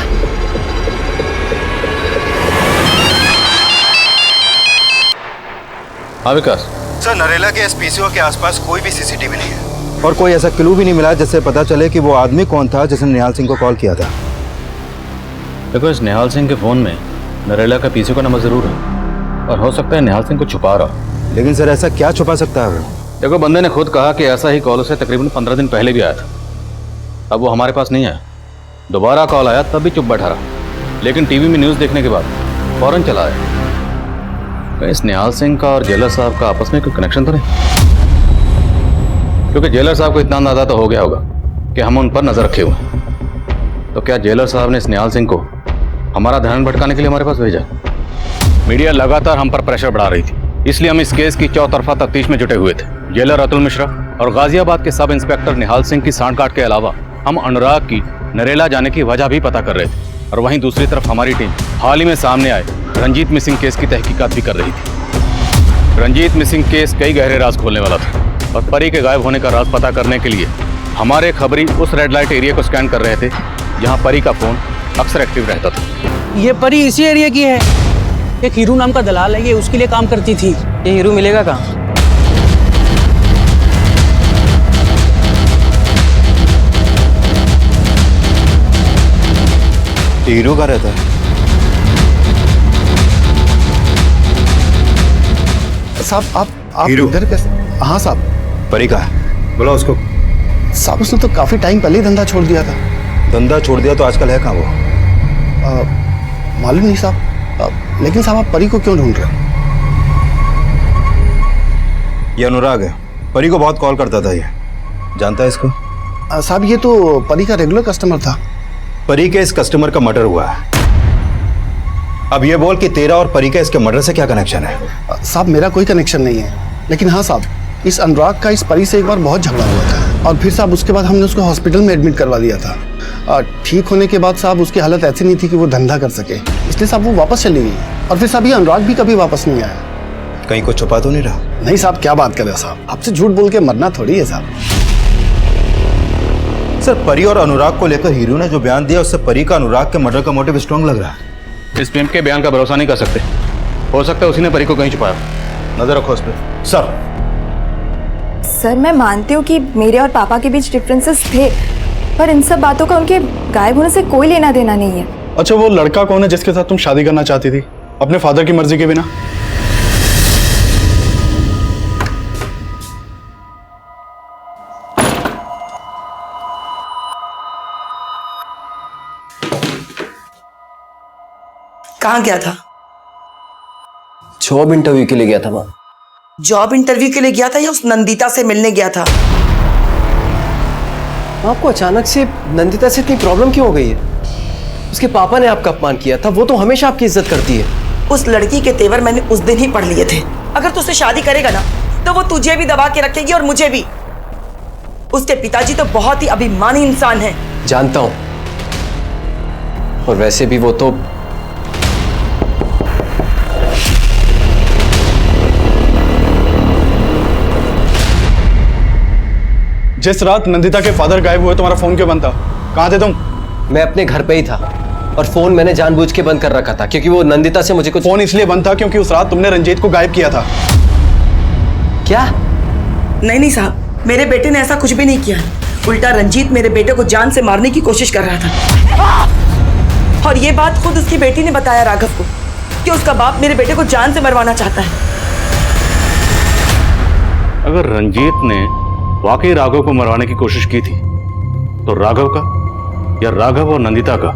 हाँ विकास। सर नरेला के एसपीसीओ के आसपास कोई भी सीसीटीवी नहीं है और कोई ऐसा क्लू भी नहीं मिला जिससे पता चले कि वो आदमी कौन था जिसने निहाल सिंह को कॉल किया था। देखो इस निहाल सिंह के फोन में नरेला का पीसी का नंबर जरूर है और हो सकता है निहाल सिंह को छुपा रहा। लेकिन सर ऐसा क्या छुपा सकता है वो? देखो बंदे ने खुद कहा कि ऐसा ही कॉल उसे तकरीबन 15 दिन पहले भी आया था। अब वो हमारे पास नहीं आया। दोबारा कॉल आया तब भी चुप बैठा रहा, लेकिन टीवी में न्यूज़ देखने के बाद फौरन चला आया। कहीं इस निहाल सिंह का और जेलर साहब का आपस में कोई कनेक्शन तो नहीं? क्योंकि जेलर साहब को इतना अंदाजा तो हो गया होगा कि हम उन पर नजर रखे हुए हैं। तो क्या जेलर साहब ने इस निहाल सिंह को हमारा ध्यान भटकाने के लिए हमारे पास भेजा? मीडिया लगातार हम पर प्रेशर बढ़ा रही थी, इसलिए हम इस केस की चौतरफा तफ्तीश में जुटे हुए थे। जेलर अतुल मिश्रा और गाजियाबाद के सब इंस्पेक्टर निहाल सिंह की सांठगांठ के अलावा हम अनुराग की नरेला जाने की वजह भी पता कर रहे थे। और वहीं दूसरी तरफ हमारी टीम हाल ही में सामने आए रंजीत मिसिंग केस की तहकीकात भी कर रही थी। रंजीत मिसिंग केस कई गहरे राज खोलने वाला था और परी के गायब होने का राज पता करने के लिए हमारे खबरी उस रेड लाइट एरिया को स्कैन कर रहे थे जहां परी का फोन अक्सर एक्टिव रहता था। ये परी इसी एरिया की है। एक हीरू नाम का दलाल है, ये उसके लिए काम करती थी। ये हीरू मिलेगा कहाँ? हीरो का रहता है। साहब आप इधर कैसे? हाँ साहब। परी का है, बुलाओ उसको। साहब उसने तो काफी टाइम पहले ही धंधा छोड़ दिया था। धंधा छोड़ दिया तो आजकल है कहाँ वो? मालूम नहीं साहब। लेकिन साहब आप परी को क्यों ढूंढ रहे हो? ये अनुराग है, परी को बहुत कॉल करता था। ये जानता है इसको? साहब ये तो परी का रेगुलर कस्टमर था। परी के इस कस्टमर का मर्डर हुआ है। अब ये बोल कि तेरा और परी का इसके मर्डर से क्या कनेक्शन है? साहब मेरा कोई कनेक्शन नहीं है, लेकिन हाँ साहब इस अनुराग का इस परी से एक बार बहुत झगड़ा हुआ था और फिर साहब उसके बाद हमने उसको हॉस्पिटल में एडमिट करवा दिया था। ठीक होने के बाद साहब उसकी हालत ऐसी नहीं थी कि वो धंधा कर सके, इसलिए साहब वो वापस चली गई और फिर साहब ये अनुराग भी कभी वापस नहीं आया। कहीं कुछ छुपा तो नहीं रहा? नहीं साहब, क्या बात कर रहे हो साहब? आपसे झूठ बोल के मरना थोड़ी है साहब। सर, परी और अनुराग को लेकर हीरू ने जो बयान दिया उससे परी का अनुराग के मर्डर का मोटिव स्ट्रांग लग रहा है। इस पिंप के बयान का भरोसा नहीं कर सकते, हो सकता है उसी ने परी को कहीं छुपाया। नजर रखो उस पर। सर मैं मानती हूँ कि मेरे और पापा के बीच डिफरेंसेस थे, पर इन सब बातों का उनके गायब होने से कोई लेना देना नहीं है। अच्छा, वो लड़का कौन है जिसके साथ तुम शादी करना चाहती थी अपने फादर की मर्जी के बिना? कहाँ गया था? जॉब इंटरव्यू के लिए गया था माँ। जॉब इंटरव्यू के लिए गया था या उस नंदिता से मिलने गया था? आपको अचानक से नंदिता से इतनी प्रॉब्लम क्यों हो गई है? उसके पापा ने आपका अपमान किया था, वो तो हमेशा आपकी इज्जत करती है। उस लड़की के तेवर मैंने उस दिन ही पढ़ लिए थे। अगर तू उससे शादी करेगा ना तो वो तुझे भी दबा के रखेगी और मुझे भी। उसके पिताजी तो बहुत ही अभिमानी इंसान हैं। जानता हूं, और वैसे भी वो तो जिस रात नंदिता के फादर गायब हुए तुम्हारा फोन क्यों बंद था? कहाँ थे तुम? मैं अपने घर पे ही था और फोन मैंने जानबूझ के बंद कर रखा था क्योंकि वो नंदिता से मुझे कुछ। फोन इसलिए बंद था क्योंकि उस रात तुमने रंजीत को गायब किया था। क्या? नहीं साहब, मेरे बेटे ने ऐसा कुछ भी नहीं किया। उल्टा रंजीत मेरे बेटे को जान से मारने की कोशिश कर रहा था। और ये बात खुद उसकी बेटी ने बताया राघव को कि उसका बाप मेरे बेटे को जान से मरवाना चाहता है। अगर रंजीत ने वाकई राघव को मरवाने की कोशिश की थी तो राघव का या राघव और नंदिता का,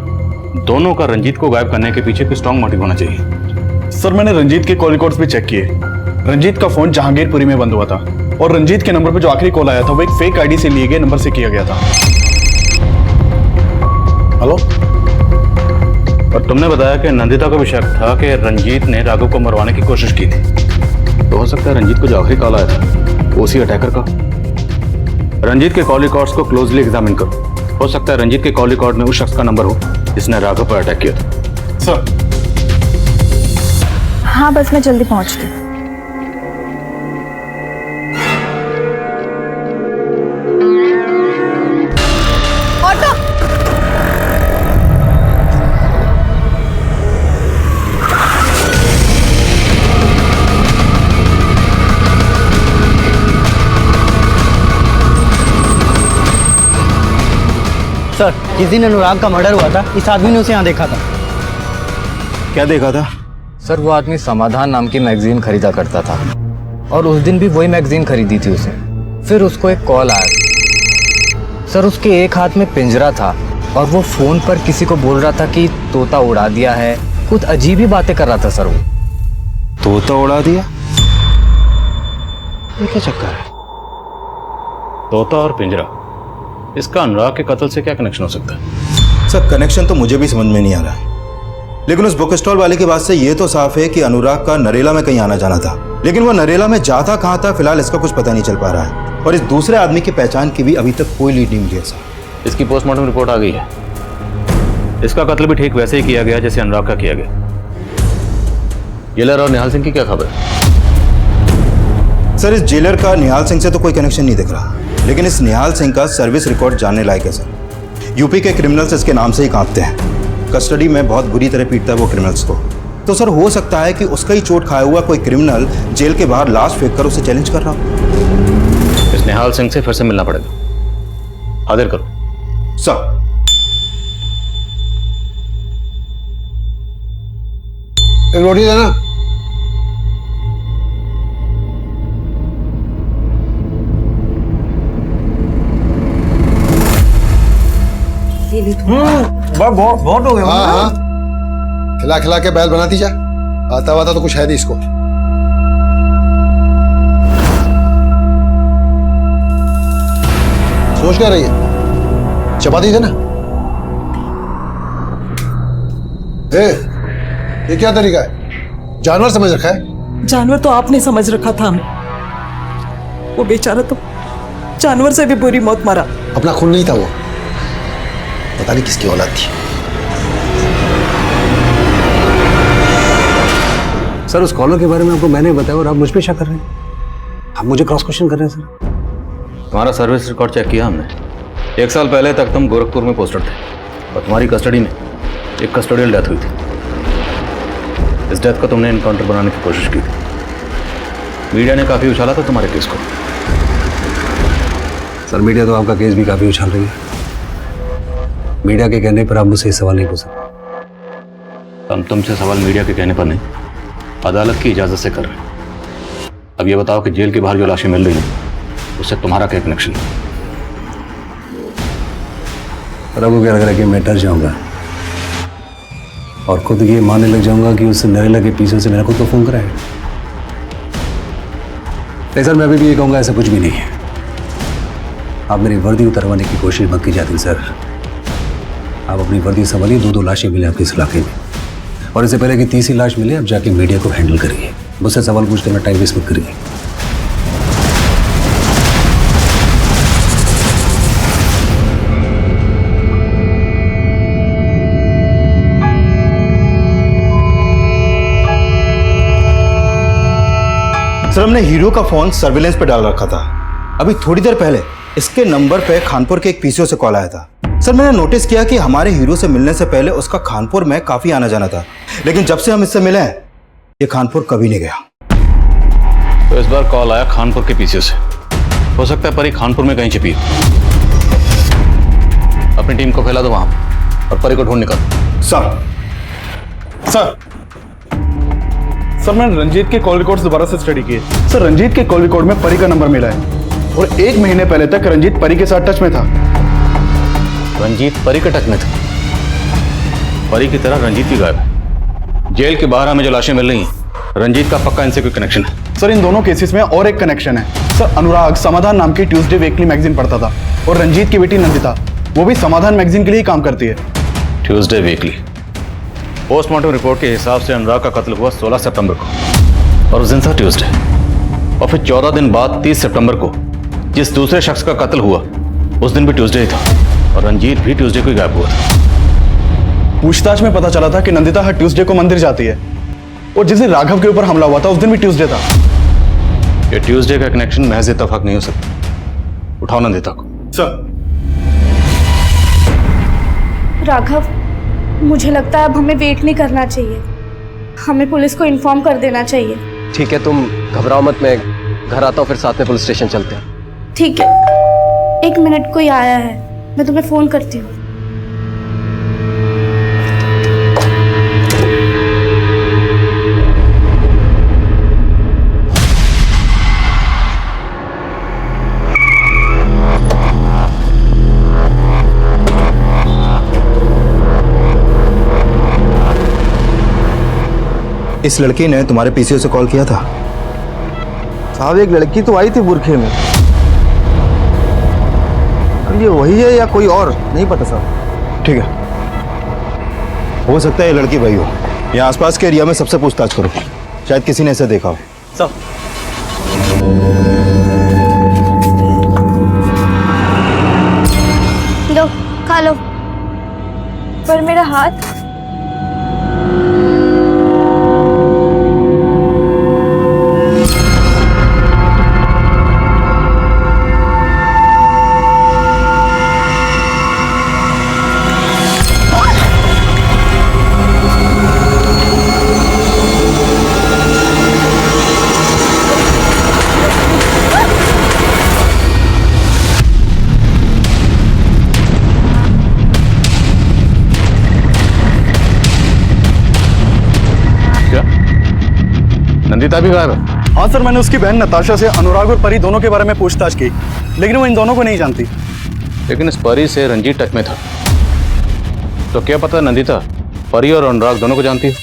दोनों का रंजीत को गायब करने के पीछे कोई स्ट्रांग मोटिव होना चाहिए। सर, मैंने रंजीत के कॉल रिकॉर्ड्स भी चेक किए। रंजीत का फोन जहांगीरपुरी में बंद हुआ था और रंजीत के नंबर पर जो आखिरी कॉल आया था वो एक फेक आईडी से लिए गए नंबर से किया गया था। हेलो? और तुमने बताया कि नंदिता को भी शक था कि रंजीत ने राघव को मरवाने की कोशिश की थी, तो हो सकता है रंजीत को जो आखिरी कॉल आया था वो उसी अटैकर का। रंजीत के कॉल रिकॉर्ड्स को क्लोजली एग्जामिन करो, हो सकता है रंजीत के कॉल रिकॉर्ड में उस शख्स का नंबर हो जिसने राघव पर अटैक किया था। सर। हाँ बस मैं जल्दी पहुंचती हूँ। सर, जिस दिन अनुराग का मर्डर हुआ था इस आदमी ने उसे यहाँ देखा था। क्या देखा था? सर, वो आदमी समाधान नाम की मैगजीन खरीदा करता था और उस दिन भी वही मैगजीन खरीदी थी उसे। फिर उसको एक कॉल आया। सर, उसके एक हाथ में पिंजरा था और वो फोन पर किसी को बोल रहा था कि तोता उड़ा दिया है। कुछ अजीब ही बातें कर रहा था सर वो। तोता उड़ा दिया? ये क्या चक्कर है? तोता और पिंजरा, इसका अनुराग के कत्ल से क्या कनेक्शन हो सकता है? सर, कनेक्शन तो मुझे भी समझ में नहीं आ रहा है, लेकिन उस बुक स्टॉल वाले की बात से ये तो साफ है कि अनुराग का नरेला में कहीं आना जाना था, लेकिन वो नरेला में जाता कहाँ था फिलहाल इसका कुछ पता नहीं चल पा रहा है। और इस दूसरे आदमी की पहचान की भी अभी तक कोई लीड नहीं मिली है सर। इसकी पोस्टमार्टम रिपोर्ट आ गई है। इसका कत्ल भी ठीक वैसे ही किया गया जैसे अनुराग का किया गया। जेलर और निहाल सिंह की क्या खबर? सर, इस जेलर का निहाल सिंह से तो कोई कनेक्शन नहीं दिख रहा, लेकिन इस निहाल सिंह का सर्विस रिकॉर्ड जानने लायक है सर। यूपी के क्रिमिनल्स इसके नाम से ही कांपते हैं। कस्टडी में बहुत बुरी तरह पीटता है वो क्रिमिनल्स को। तो सर, हो सकता है कि उसका ही चोट खाया हुआ कोई क्रिमिनल जेल के बाहर लाश फेंक कर उसे चैलेंज कर रहा हो। इस निहाल सिंह से फिर से मिलना पड़ेगा। हाजिर करो। सर। एक रोटी देना। बहुत हो गया। हाँ हाँ, खिला खिला के बैल बनाती जा। आता वाता तो कुछ है नहीं इसको। सोच क्या रही है? चपाती देना। ये क्या तरीका है? जानवर समझ रखा है? जानवर तो आपने समझ रखा था हमें। वो बेचारा तो जानवर से भी बुरी मौत मरा। अपना खून नहीं था वो, पता नहीं किसकी औलाद थी। सर उस कॉलर के बारे में आपको मैंने बताया और आप मुझ पे शक कर रहे हैं। आप मुझे क्रॉस क्वेश्चन कर रहे हैं सर। तुम्हारा सर्विस रिकॉर्ड चेक किया हमने। 1 साल पहले तक तुम गोरखपुर में पोस्टेड थे और तुम्हारी कस्टडी में एक कस्टोडियल डेथ हुई थी। इस डेथ को तुमने इनकाउंटर बनाने की कोशिश की थी। मीडिया ने काफ़ी उछाला था तुम्हारे केस को। सर मीडिया तो आपका केस भी काफ़ी उछाल रही है। मीडिया के कहने पर आप मुझसे सवाल नहीं पूछ सकते। हम तुमसे सवाल मीडिया के कहने पर नहीं, अदालत की इजाज़त से कर रहे हैं। अब ये बताओ कि जेल के बाहर जो लाशें मिल रही हैं उससे तुम्हारा क्या कनेक्शन है? और आपको क्या लग रहा है कि मैं डर जाऊंगा और खुद ये मानने लग जाऊंगा कि उस नरेला के पीछे से मेरा खुद को फोन कराया? नहीं सर, मैं अभी भी ये कहूँगा ऐसा कुछ भी नहीं है। आप मेरी वर्दी उतरवाने की कोशिश मत कीजिए आदिल सर। आप अपनी वर्दी संभालिए। 2 लाशें मिले आपके इस इलाके में और इससे पहले कि तीसरी लाश मिले आप जाके मीडिया को हैंडल करिए। मुझसे सवाल पूछ कर टाइम वेस्ट मत करिए। सर हमने हीरो का फोन सर्विलेंस पे डाल रखा था। अभी थोड़ी देर पहले इसके नंबर पे खानपुर के एक पीसीओ से कॉल आया था। सर मैंने नोटिस किया कि हमारे हीरो से मिलने से पहले उसका खानपुर में काफी आना जाना था, लेकिन जब से हम इससे मिले हैं ये खानपुर कभी नहीं गया। तो इस बार कॉल आया खानपुर के पीछे से। हो सकता है परी खानपुर में कहीं छिपी हो। अपनी टीम को फैला दो वहां और परी को ढूंढ निकालो। सर मैंने रंजीत के कॉल रिकॉर्ड्स दोबारा से स्टडी किए। सर रंजीत के कॉल रिकॉर्ड में परी का नंबर मिला है और 1 महीने पहले तक रंजीत परी के साथ टच में था। रंजीत परी के टच में था? परी की तरह रंजीत भी गायब है। जेल के बाहर हमें जो लाशें मिल रही हैं, रंजीत का पक्का इनसे कोई कनेक्शन है? सर इन दोनों केसेस में और एक कनेक्शन है। सर अनुराग समाधान नाम की ट्यूसडे वीकली मैगजीन पढ़ता था और रंजीत की बेटी नंदिता वो भी समाधान मैगजीन के लिए ही काम करती है। Tuesday weekly. पोस्टमार्टम रिपोर्ट के हिसाब से अनुराग का कत्ल हुआ 16 सितंबर को और उस दिन था ट्यूसडे। और फिर 14 दिन बाद 30 सितंबर को जिस दूसरे शख्स का कत्ल हुआ उस दिन भी ट्यूसडे ही था और रंजीत भी ट्यूसडे को ही गायब हुआ था। पूछताछ में पता चला था कि नंदिता हर ट्यूसडे को मंदिर जाती है और जिस दिन राघव के ऊपर हमला हुआ था उस दिन भी ट्यूसडे था। ये ट्यूसडे का कनेक्शन महज इत्तेफाक नहीं हो सकता। उठाओ नंदिता को। सर। राघव, मुझे लगता है अब हमें वेट नहीं करना चाहिए। हमें पुलिस को इन्फॉर्म कर देना चाहिए। ठीक है, तुम घबराओ मत, मैं घर आता हूँ, फिर साथ में पुलिस स्टेशन चलते हैं। ठीक है, 1 मिनट कोई आया है, मैं तुम्हें फोन करती हूँ। इस लड़की ने तुम्हारे पीसीओ से कॉल किया था? साहब एक लड़की तो आई थी बुरखे में। अब ये वही है या कोई और, नहीं पता साहब। ठीक है, हो सकता है ये लड़की वही हो। यहाँ आसपास के एरिया में सबसे पूछताछ करो, शायद किसी ने इसे देखा हो। सब लो, खा लो। पर मेरा हाथ। नंदिता भी गायब है? हाँ सर, मैंने उसकी बहन नताशा से अनुराग और परी दोनों के बारे में पूछताछ की, लेकिन वो इन दोनों को नहीं जानती। लेकिन इस परी से रंजीत टच में था, तो क्या पता नंदिता परी और अनुराग दोनों को जानती हो?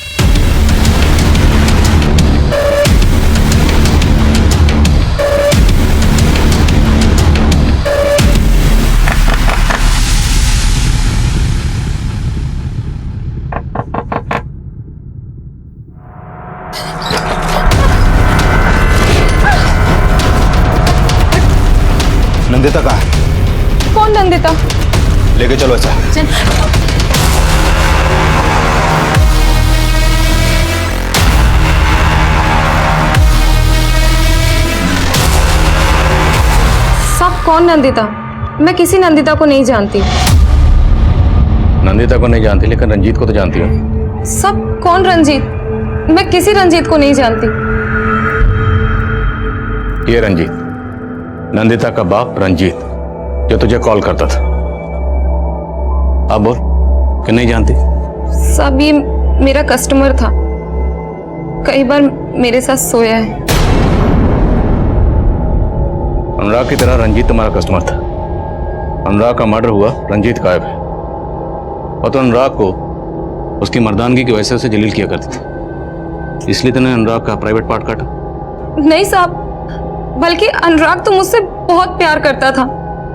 नंदिता कहाँ है? कौन नंदिता? लेके चलो अच्छा। कौन नंदिता? मैं किसी नंदिता को नहीं जानती। नंदिता को नहीं जानती, लेकिन रंजीत को तो जानती हो। सब कौन रंजीत? मैं किसी रंजीत को नहीं जानती। ये रंजीत, नंदिता का बाप रंजीत, जो तुझे कॉल करता था। अब बोल कि नहीं जानती? सब ये मेरा कस्टमर था, कई बार मेरे साथ सोया है। अनुराग की तरह रंजीत तुम्हारा कस्टमर था। अनुराग का मर्डर हुआ, रंजीत गायब है, और तो अनुराग को उसकी मर्दानगी की वजह से उसे जलील किया करती थी, इसलिए तूने अनुराग का प्राइवेट पार्ट काटा। नहीं साहब, बल्कि अनुराग तो मुझसे बहुत प्यार करता था।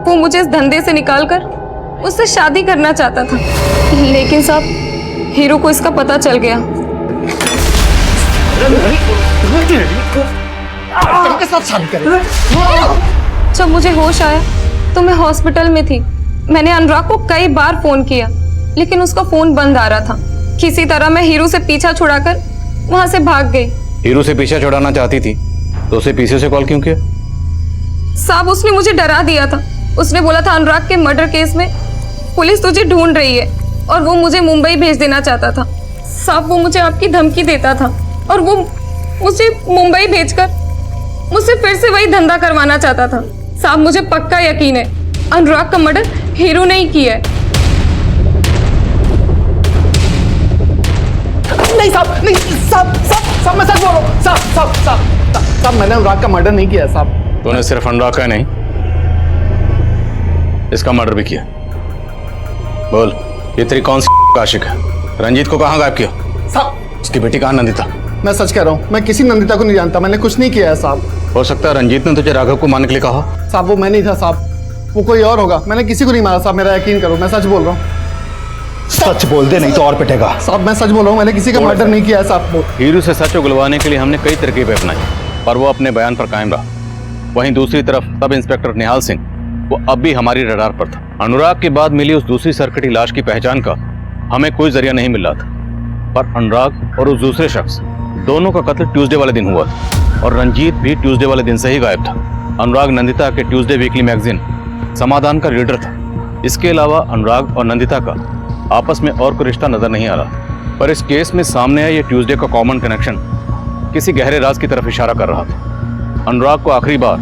वो मुझे इस धंधे से निकालकर उससे शादी करना चाहता था, लेकिन साहब हीरो को इसका पता चल गया। जब मुझे होश आया तो मैं हॉस्पिटल में थी। मैंने अनुराग को कई बार फोन किया, लेकिन उसका फोन बंद आ रहा था। किसी तरह मैं हीरो से पीछा छुड़ाकर वहां से भाग गई। हीरो से पीछा छुड़ाना चाहती थी तो उसे पीछे से कॉल क्यों किया? साहब उसने मुझे डरा दिया था। उसने बोला था अनुराग के मर्डर केस में पुलिस तुझे ढूंढ रही है और वो मुझे मुंबई भेज देना चाहता था। साहब वो मुझे आपकी धमकी देता था और वो मुझे मुंबई भेजकर मुझसे फिर से वही धंधा करवाना चाहता था। साहब मुझे पक्का यकीन है अनुराग का मर्डर हीरो ने ही किया है। नहीं साहब, नहीं साहब, साहब मैं सच बोल रहा हूँ। साहब मैंने अनुराग का मर्डर नहीं किया साहब। तूने सिर्फ अनुराग का नहीं, इसका मर्डर भी किया। बोल, ये तेरी कौन सी आशिक है? रंजीत को कहाँ गायब किया? साहब उसकी बेटी कहाँ नंदिता? मैं सच कह रहा हूँ, मैं किसी नंदिता को नहीं जानता। मैंने कुछ नहीं किया है साहब। हो सकता है रंजीत ने तुझे राघव को मारने के लिए कहा। साहब वो मैं नहीं था साहब, वो कोई और होगा। मैंने किसी को नहीं मारा साहब, मेरा यकीन करो, मैं सच बोल रहा हूँ। सच बोल दे, नहीं तो और पिटेगा। साहब मैं सच बोल रहा हूँ, मैंने किसी का मर्डर नहीं किया है साहब। हीरो से सच उगलवाने के लिए हमने कई तरकीबें अपनाई, पर वो अपने बयान पर कायम रहा। वहीं दूसरी तरफ सब इंस्पेक्टर निहाल सिंह, वो अब भी हमारी रडार पर था। अनुराग के बाद मिली उस दूसरी सरकटी लाश की पहचान का हमें कोई जरिया नहीं मिल रहा था, पर अनुराग और उस दूसरे शख्स दोनों का कत्ल ट्यूसडे वाले दिन हुआ था, और रंजीत भी ट्यूसडे वाले दिन से ही गायब था। अनुराग नंदिता के ट्यूसडे वीकली मैगजीन समाधान का रीडर था। इसके अलावा अनुराग और नंदिता का आपस में और कोई रिश्ता नजर नहीं आ रहा, पर इस केस में सामने आया ये ट्यूसडे का कॉमन कनेक्शन किसी गहरे राज की तरफ इशारा कर रहा था। अनुराग को आखिरी बार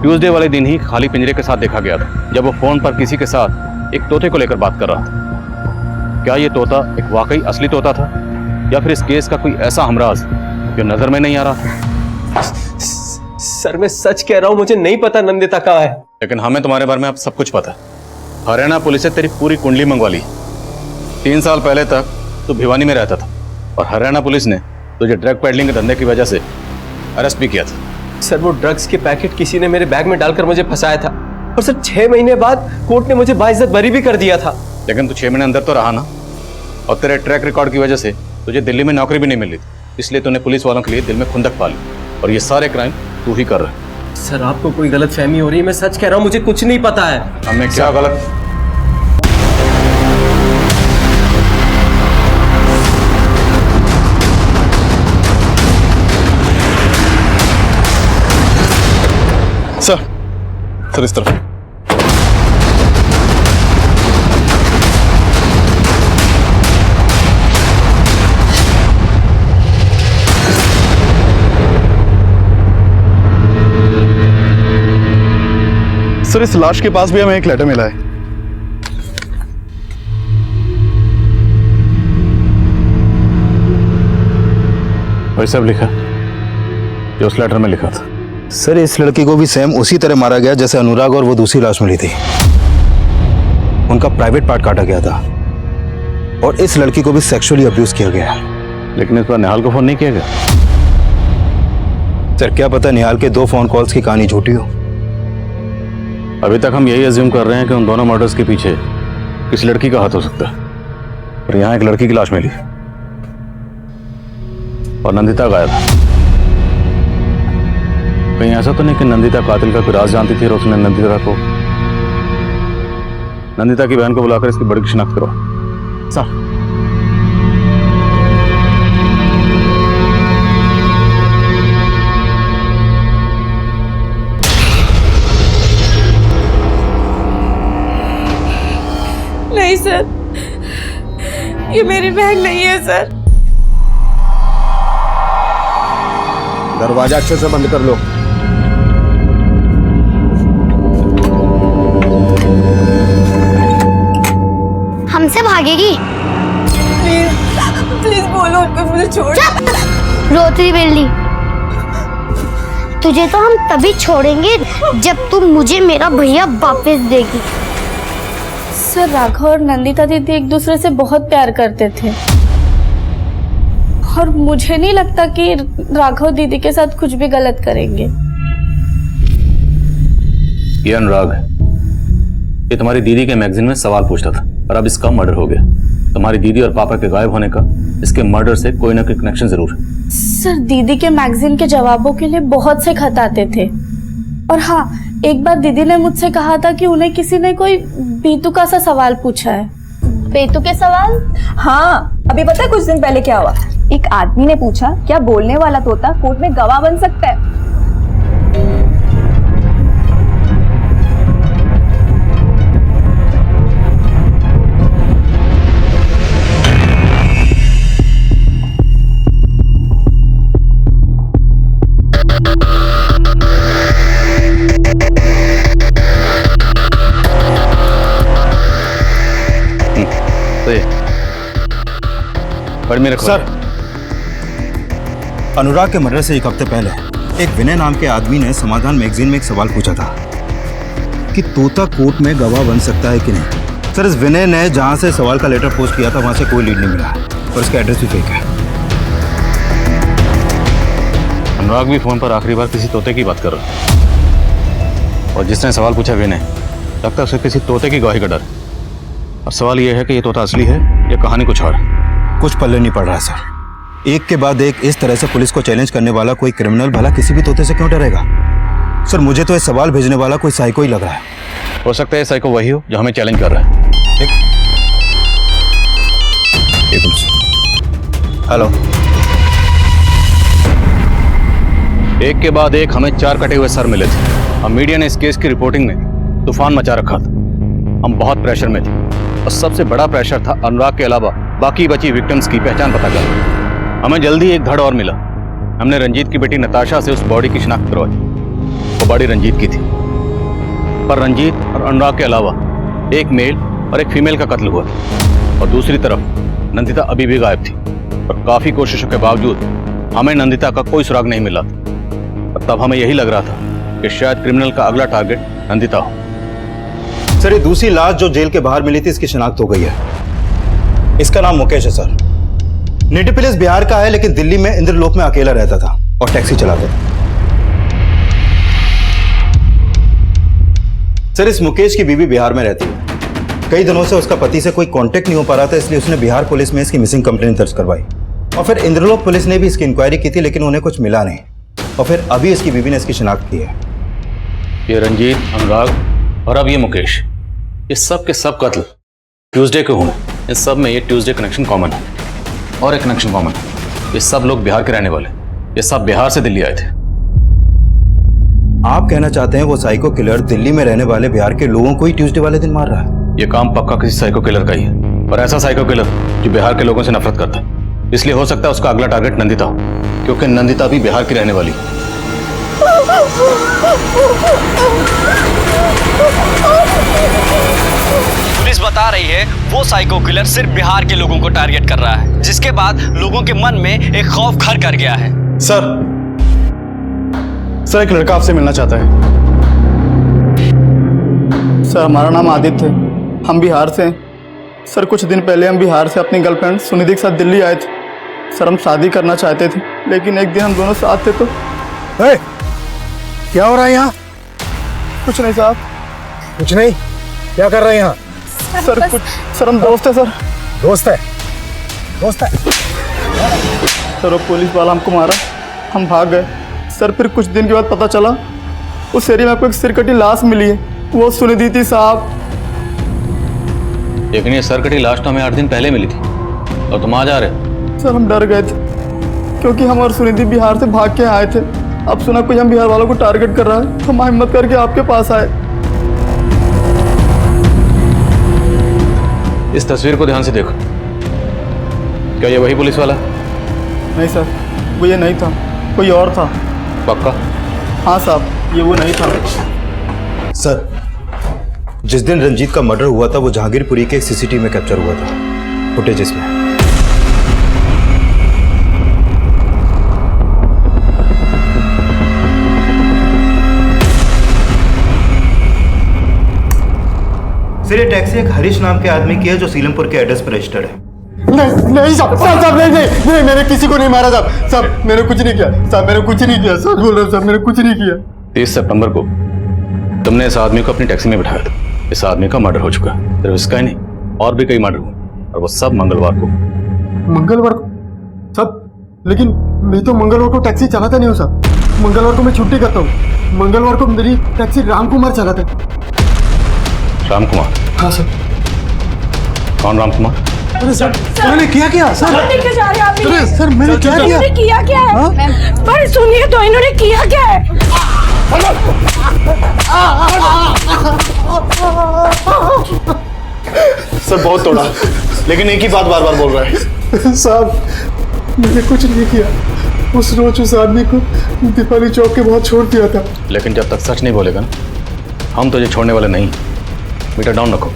ट्यूसडे वाले दिन ही खाली पिंजरे के साथ देखा गया था, जब वो फोन पर किसी के साथ एक तोते को लेकर बात कर रहा था। क्या ये तोता एक वाकई असली तोता था, या फिर इस केस का कोई ऐसा हमराज जो नजर में नहीं आ रहा था? सर मैं सच कह रहा हूं, मुझे नहीं पता नंदिता कहाँ है। लेकिन हमें तुम्हारे बारे में अब सब कुछ पता है। हरियाणा पुलिस से तेरी पूरी कुंडली मंगवा ली। 3 साल पहले तक तू भिवानी में रहता था, और हरियाणा पुलिस ने तुझे ड्रग पेडलिंग के धंधे की वजह से अरेस्ट भी किया था। सर वो ड्रग्स के पैकेट किसी ने मेरे बैग में डालकर मुझे फंसाया था, और सर 6 महीने बाद कोर्ट ने मुझे बाइज्जत बरी भी कर दिया था। लेकिन तू 6 महीने अंदर तो रहा ना, और तेरे ट्रैक रिकॉर्ड की वजह से तुझे दिल्ली में नौकरी भी नहीं मिली, इसलिए तूने पुलिस वालों के लिए दिल में खुंदक पाली, और ये सारे क्राइम तू ही कर रहा है। सर आपको कोई गलतफहमी हो रही है, मैं सच कह रहा हूँ, मुझे कुछ नहीं पता है। हमें क्या गलत? सर इस तरफ। सर इस लाश के पास भी हमें एक लेटर मिला है। वही सब लिखा जो उस लेटर में लिखा था। सर इस लड़की को भी सेम उसी तरह मारा गया जैसे अनुराग और वो दूसरी लाश मिली थी। उनका प्राइवेट पार्ट काटा गया था, और इस लड़की को भी सेक्सुअली अब्यूज किया गया। लेकिन इस बार निहाल को फोन नहीं किया गया। सर क्या पता निहाल के 2 फोन कॉल्स की कहानी झूठी हो। अभी तक हम यही अज्यूम कर रहे हैं कि उन दोनों मर्डर्स के पीछे किस लड़की का हाथ हो सकता है, और यहाँ एक लड़की की लाश मिली और नंदिता गायब है। कहीं ऐसा तो नहीं कि नंदिता कातिल का कोई राज जानती थी और उसने नंदिता की बहन को बुलाकर इसकी बड़ी शिनाख्त करो। सर ये मेरी बहन नहीं है सर। दरवाजा अच्छे से बंद कर लो। हमसे भागेगी? प्लीज बोलो उनको, मुझे छोड़। रोती बिल्ली, तुझे तो हम तभी छोड़ेंगे जब तू मुझे मेरा भैया वापस देगी। सर राघव और नंदिता दीदी एक दूसरे से बहुत प्यार करते थे और मुझे नहीं लगता कि राघव दीदी के साथ कुछ भी गलत करेंगे। ये अनुराग है, ये तुम्हारी दीदी के मैगजीन में सवाल पूछता था और अब इसका मर्डर हो गया। तुम्हारी दीदी और पापा के गायब होने का इसके मर्डर से कोई ना कोई कनेक्शन जरूर है। सर दीदी के मैगजीन के जवाबों के लिए बहुत से खत आते थे और हाँ, एक बार दीदी ने मुझसे कहा था कि उन्हें किसी ने कोई बेतुका सा सवाल पूछा है। बेतुके सवाल? हाँ, अभी पता है कुछ दिन पहले क्या हुआ? एक आदमी ने पूछा क्या बोलने वाला तोता कोर्ट में गवाह बन सकता है? सर, अनुराग के मर्डर से एक हफ्ते पहले एक विनय नाम के आदमी ने समाधान मैगजीन में एक सवाल पूछा था कि तोता कोर्ट में गवाह बन सकता है कि नहीं। सर, इस विनय ने जहां से सवाल का लेटर पोस्ट किया था वहां से कोई लीड नहीं मिला और इसका एड्रेस भी फेक है। अनुराग भी फोन पर आखिरी बार किसी तोते की बात कर रहा है और जिसने सवाल पूछा विनय, लगता है उसे किसी तोते की गवाही का डर। और सवाल यह है कि ये तोता असली है या कहानी कुछ और। कुछ पल्ले नहीं पड़ रहा सर। एक के बाद एक इस तरह से पुलिस को चैलेंज करने वाला कोई क्रिमिनल भला किसी भी तोते से क्यों डरेगा? सर, मुझे तो ये सवाल भेजने वाला कोई साइको ही लग रहा है। हो सकता है साइको वही हो जो हमें चैलेंज कर रहा है। हेलो। एक के बाद एक हमें 4 कटे हुए सर मिले थे। हम मीडिया ने इस केस की रिपोर्टिंग में तूफान मचा रखा था। हम बहुत प्रेशर में थे और सबसे बड़ा प्रेशर था अनुराग के अलावा बाकी बची विक्टिम्स की पहचान पता करना। हमें जल्दी एक धड़ और मिला। हमने रंजीत की बेटी नताशा से उस बॉडी की शिनाख्त करवाई। वो बॉडी रंजीत की थी, पर रंजीत और अनुराग के अलावा एक मेल और एक फीमेल का कत्ल हुआ था और दूसरी तरफ नंदिता अभी भी गायब थी और काफी कोशिशों के बावजूद हमें नंदिता का कोई सुराग नहीं मिला था। और तब हमें यही लग रहा था कि शायद क्रिमिनल का अगला टारगेट नंदिता हो। सर, ये दूसरी लाश जो जेल के बाहर मिली थी इसकी शिनाख्त हो गई है। इसका नाम मुकेश है सर। नेटिव प्लेस बिहार का है लेकिन दिल्ली में इंद्रलोक में अकेला रहता था और टैक्सी चलाता था। सर, इस मुकेश की बीवी बिहार में रहती है। कई दिनों से उसका पति से कोई कांटेक्ट नहीं हो पा रहा था, इसलिए उसने बिहार पुलिस में इसकी मिसिंग कंप्लेंट दर्ज करवाई और फिर इंद्रलोक पुलिस ने भी इसकी इंक्वायरी की थी लेकिन उन्हें कुछ मिला नहीं और फिर अभी इसकी बीवी ने इसकी शिनाख्त की है। ये रंजीत, अनुराग और अब ये मुकेश, ये सब के सब कत्ल ट्यूसडे को हुए। इन सब में ये ट्यूसडे कनेक्शन कॉमन है और एक कनेक्शन कॉमन है, ये सब लोग बिहार के रहने वाले। ये सब बिहार से दिल्ली आए थे। आप कहना चाहते हैं वो साइको किलर दिल्ली में रहने वाले बिहार के लोगों को ही ट्यूसडे वाले दिन मार रहा है? ये काम पक्का किसी साइको किलर का ही है और ऐसा साइको किलर जो बिहार के लोगों से नफरत करता है। इसलिए हो सकता है उसका अगला टारगेट नंदिता हो, क्योंकि नंदिता भी बिहार की रहने वाली। पुलिस बता रही है वो साइको किलर सिर्फ बिहार के लोगों को टारगेट कर रहा है, जिसके बाद लोगों के मन में एक खौफ घर कर गया है। सर, एक लड़का आपसे मिलना चाहता है। सर, हमारा नाम आदित्य है, हम बिहार से हैं। सर, कुछ दिन पहले हम बिहार से अपनी गर्लफ्रेंड सुनिधि के साथ दिल्ली आए थे। सर, हम शादी करना चाहते थे लेकिन एक दिन हम दोनों साथ थे तो क्या हो रहा है यहाँ? कुछ नहीं साहब। कुछ नहीं? क्या कर रहे हैं यहाँ? सर हम दोस्त है। सर दोस्त है? सर, वो पुलिस वाला हमको मारा, हम भाग गए। सर, फिर कुछ दिन के बाद पता चला उस एरिया में आपको एक सिरकटी लाश मिली है, वो सुनिधि थी साहब। लेकिन ये सिरकटी लाश तो हमें 8 दिन पहले मिली थी और तुम आज आ रहे? सर, हम डर गए थे क्योंकि हम और सुनिधि बिहार से भाग के आए थे। अब सुना कोई हम बिहार वालों को टारगेट कर रहा है, हम हिम्मत करके आपके पास आए। इस तस्वीर को ध्यान से देखो। क्या ये वही पुलिस वाला? नहीं सर, वो ये नहीं था, कोई और था। पक्का? हाँ साहब, ये वो नहीं था। सर, जिस दिन रंजीत का मर्डर हुआ था वो जहांगीरपुरी के सीसीटीवी में कैप्चर हुआ था, फुटेज इसमें। सर, ये टैक्सी एक हरीश नाम के आदमी की है जो सीलमपुर के एड्रेस पर रजिस्टर्ड है। नहीं साहब, साहब नहीं, मैंने किसी को नहीं मारा साहब, मैंने कुछ नहीं किया साहब, मैंने कुछ नहीं किया, सच बोल रहा हूँ साहब, मैंने कुछ नहीं किया। 30 सितंबर को तुमने इस आदमी को अपनी टैक्सी में बिठाया था। इस आदमी का मर्डर हो चुका है, सिर्फ इसका ही नहीं, और भी कई मर्डर हुए, और वो सब मंगलवार को। मंगलवार को साहब? लेकिन मैं तो मंगलवार को टैक्सी चलाता नहीं हूँ साहब, मंगलवार को मैं छुट्टी करता हूँ। मंगलवार को मेरी टैक्सी रामकुमार चलाता है। रामकुमार? हाँ सर। कौन रामकुमार? अरे सर, मैंने किया क्या सर? लेके जा रहे हैं अभी। अरे सर, मैंने क्या किया? इन्होंने किया क्या है? पर सुनिए तो, इन्होंने किया क्या है? सर बहुत तोड़ा, लेकिन एक ही बात बार बार बोल रहा है। साहब, मैंने कुछ नहीं किया। उस रोज उस आदमी को दीपाली चौक के बहुत छोड़ दिया था। लेकिन जब तक सच नहीं बोलेगा ना, हम तुझे छोड़ने वाले नहीं। मीटर डाउन रखो।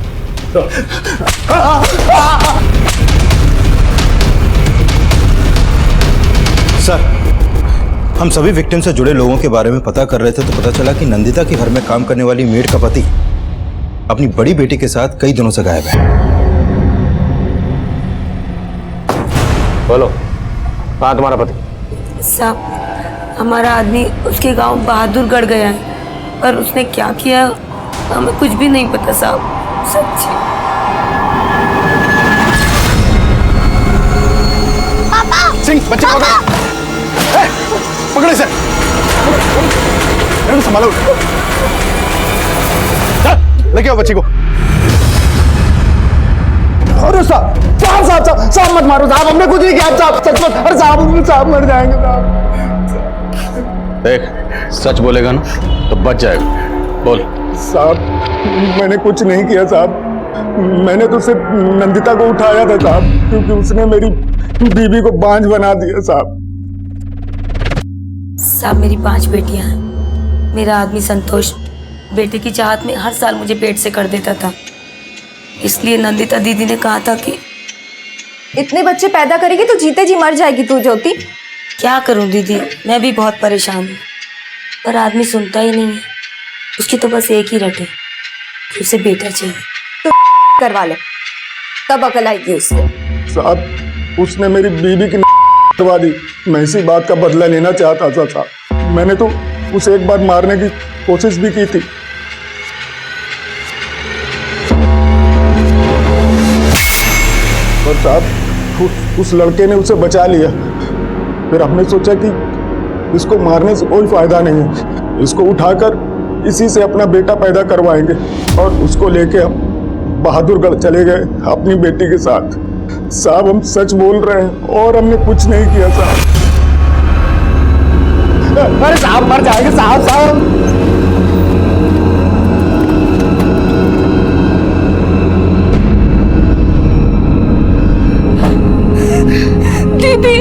सर, हम सभी विक्टिम से जुड़े लोगों के बारे में पता कर रहे थे तो पता चला कि नंदिता के घर में काम करने वाली मेड का पति अपनी बड़ी बेटी के साथ कई दिनों से गायब है। बोलो, कहाँ तुम्हारा पति? साहब, हमारा आदमी उसके गांव बहादुरगढ़ गया है, पर उसने क्या किया हमें कुछ भी नहीं पता साहब, सच्ची। सिंह, बच्चे पकड़ो, पकड़ो इसे, संभालो, लेके आओ बच्ची को। अरे साहब, साहब मत मारो साहब, हमने कुछ नहीं किया साहब, सच मत। अरे साहब मर जाएंगे साहब। देख, सच बोलेगा ना तो बच जाएगा। बोल। साहब, मैंने कुछ नहीं किया साहब, मैंने तो सिर्फ नंदिता को उठाया था साहब, क्योंकि उसने मेरी बीवी को बांझ बना दिया साहब। साहब, मेरी 5 बेटियां हैं। मेरा आदमी संतोष बेटे की चाहत में हर साल मुझे पेट से कर देता था, इसलिए नंदिता दीदी ने कहा था कि इतने बच्चे पैदा करेगी तो जीते जी मर जाएगी तू ज्योति। क्या करूं दीदी, मैं भी बहुत परेशान हूँ, पर आदमी सुनता ही नहीं है। उसकी तो बस एक ही रट है कि उसे बेटा चाहिए। तो करवा ले, तब अकल आएगी उसको। साहब, उसने मेरी बीवी की करवा दी, मैं इसी बात का बदला लेना चाहता था साहब। मैंने तो उसे एक बार मारने की कोशिश भी की थी। और साहब, उस लड़के ने उसे बचा लिया। फिर हमने सोचा कि इसको मारने से कोई फायदा नहीं है, इसको उठाकर इसी से अपना बेटा पैदा करवाएंगे, और उसको लेके हम बहादुरगढ़ चले गए अपनी बेटी के साथ। साहब, हम सच बोल रहे हैं और हमने कुछ नहीं किया साहब। अरे साहब, मर जाएंगे साहब। दीदी,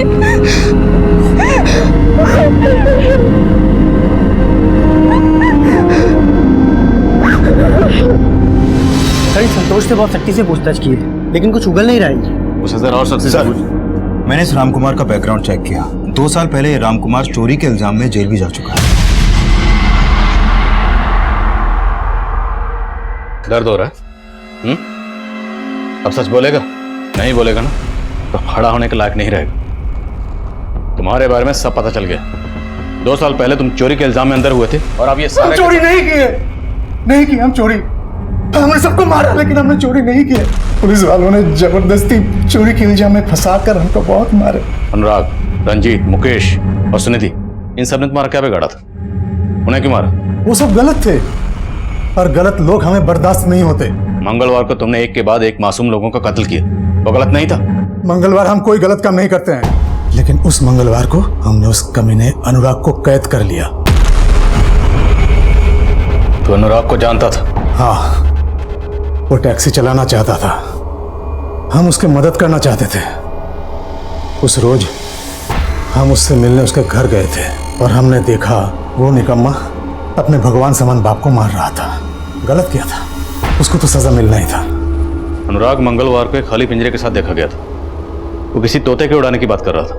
सर, संतोष से बहुत सख्ती से पूछताछ की है, लेकिन कुछ उगल नहीं रहा है। उसे जरा और सख्ती से पूछ। मैंने इस रामकुमार का बैकग्राउंड चेक किया। 2 साल पहले ये रामकुमार चोरी के इल्जाम में जेल भी जा चुका है। दर्द हो रहा है? अब सच बोलेगा? नहीं बोलेगा ना तो खड़ा होने के लायक नहीं रहेगा। तुम्हारे बारे में सब पता चल गया। 2 साल पहले तुम चोरी के इल्जाम में अंदर हुए थे, और अब ये सारे चोरी नहीं की हम चोरी, हमने सबको मारा, लेकिन हमने चोरी नहीं की। पुलिस वालों ने जबरदस्ती चोरी के इल्जाम में फंसाकर हमको बहुत मारे। अनुराग, रंजीत, मुकेश और सुनिधि, इन सब ने तुम्हारा क्या बिगाड़ा था? उन्हें क्यों मारा? वो सब गलत थे, और गलत लोग हमें बर्दाश्त नहीं होते। मंगलवार को तुमने एक के बाद एक मासूम लोगों का कत्ल किया, वो गलत नहीं था? मंगलवार हम कोई गलत काम नहीं करते हैं, लेकिन उस मंगलवार को हमने उस कमीने अनुराग को कैद कर लिया। तो अनुराग को जानता था? हाँ, वो टैक्सी चलाना चाहता था, हम उसकी मदद करना चाहते थे, उस रोज हम उससे मिलने उसके घर गए थे और हमने देखा वो निकम्मा अपने भगवान समान बाप को मार रहा था। गलत किया था, उसको तो सजा मिलना ही था। अनुराग मंगलवार को एक खाली पिंजरे के साथ देखा गया था। वो किसी तोते के उड़ाने की बात कर रहा था।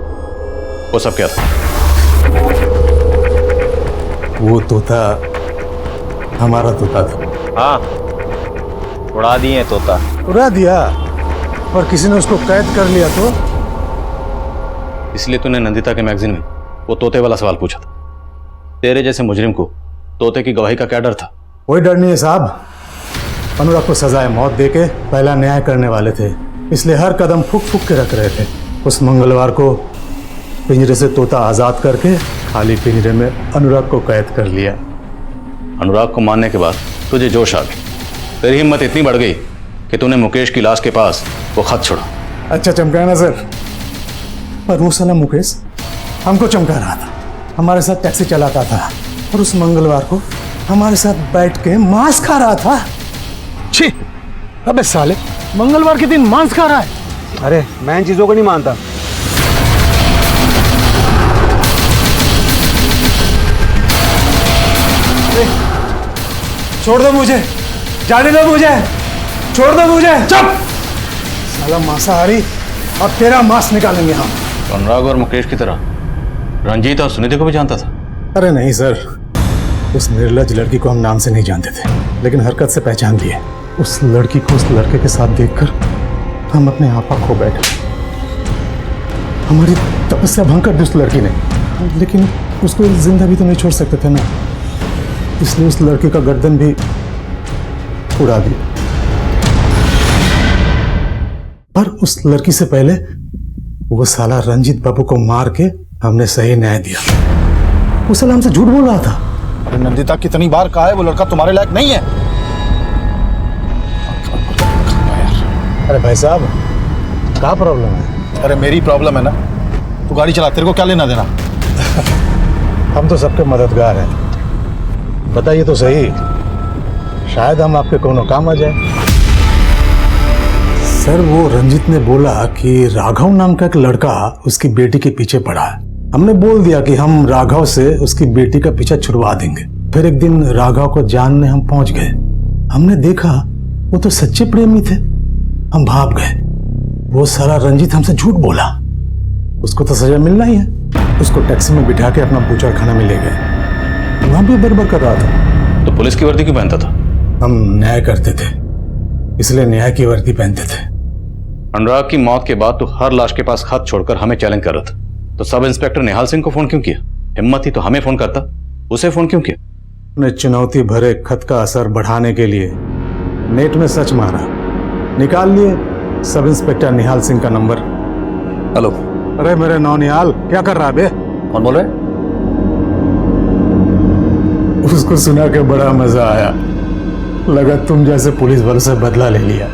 वो सब क्या था? वो तोता हमारा तोता था। हाँ, उड़ा दिए तोता। उड़ा दिया और किसी ने उसको कैद कर लिया तो? इसलिए तूने नंदिता के मैगजीन में वो तोते वाला सवाल पूछा था। तेरे जैसे मुजरिम को तोते की गवाही का क्या डर था? कोई डर नहीं है साहब। अनुराग को सजाए मौत देके पहला न्याय करने वाले थे, इसलिए हर कदम फूक फूक के रख रहे थे। उस मंगलवार को पिंजरे से तोता आजाद करके खाली पिंजरे में अनुराग को कैद कर लिया। अनुराग को मारने के बाद तुझे जोश आ गई, तेरी हिम्मत इतनी बढ़ गई कि तूने मुकेश की लाश के पास वो खत छोड़ा। अच्छा चमकाया ना सर, पर वो साला मुकेश हमको चमका रहा था, हमारे साथ टैक्सी चलाता था और उस मंगलवार को हमारे साथ बैठ के मांस खा रहा था। छी, अबे साले, मंगलवार के दिन मांस खा रहा है? अरे मैं इन चीजों को नहीं मानता। छोड़ दो मुझे, जाने दो मुझे, छोड़ दो मुझे। चुप साला मांसाहारी, अब तेरा मांस निकालेंगे हम। अनुराग और मुकेश की तरह रंजीत और सुनिधि को भी जानता था? अरे नहीं सर, उस निर्लज लड़की को हम नाम से नहीं जानते थे, लेकिन हरकत से पहचान लिए। उस लड़की को उस लड़के के साथ देखकर हम अपने आपा खो बैठे। हमारी तपस्या भंग कर दी उस लड़की ने, लेकिन उसको जिंदा भी तो नहीं छोड़ सकते थे ना, इसलिए उस लड़के का गर्दन भी उड़ा दिया। पर उस लड़की से पहले वो साला रंजीत बाबू को मार के हमने सही न्याय दिया। वो साला हमसे झूठ बोल रहा था। अरे नंदिता कितनी बार कहा है वो लड़का तुम्हारे लायक नहीं है। अरे भाई साहब, क्या प्रॉब्लम है? अरे मेरी प्रॉब्लम है ना, तू गाड़ी चला, तेरे को क्या लेना देना? हम तो सबके मददगार हैं, बताइए तो सही, शायद हम आपके कोनो काम आ जाए। सर वो रंजीत ने बोला कि राघव नाम का एक लड़का उसकी बेटी के पीछे पड़ा है। हमने बोल दिया कि हम राघव से उसकी बेटी का पीछा छुड़वा देंगे। फिर एक दिन राघव को जानने हम पहुंच गए। हमने देखा वो तो सच्चे प्रेमी थे। हम भाग गए। वो सारा रंजीत हमसे झूठ बोला। उसको तो सजा मिलना ही है। उसको टैक्सी में बिठा के अपना बूचड़खाना में ले गए। वहां भी बर्बर कर रहा था। तो पुलिस की वर्दी क्यों पहनता था? हम न्याय करते थे, इसलिए न्याय की वर्दी पहनते थे। अनुराग की मौत के बाद तो हर लाश के पास खत छोड़कर हमें चैलेंज कर रहा था, तो सब इंस्पेक्टर निहाल सिंह को फोन क्यों किया? हिम्मत ही तो हमें फोन करता, उसे फोन क्यों किया? ने चुनौती भरे खत का असर बढ़ाने के लिए नेट में सर्च मारा, निकाल लिए सब इंस्पेक्टर निहाल सिंह का नंबर। हेलो। अरे मेरे नौ निहाल, क्या कर रहा है बे? कौन बोल रहे? उसको सुना के बड़ा मजा आया। लगा तुम जैसे पुलिस वालों से बदला ले लिया,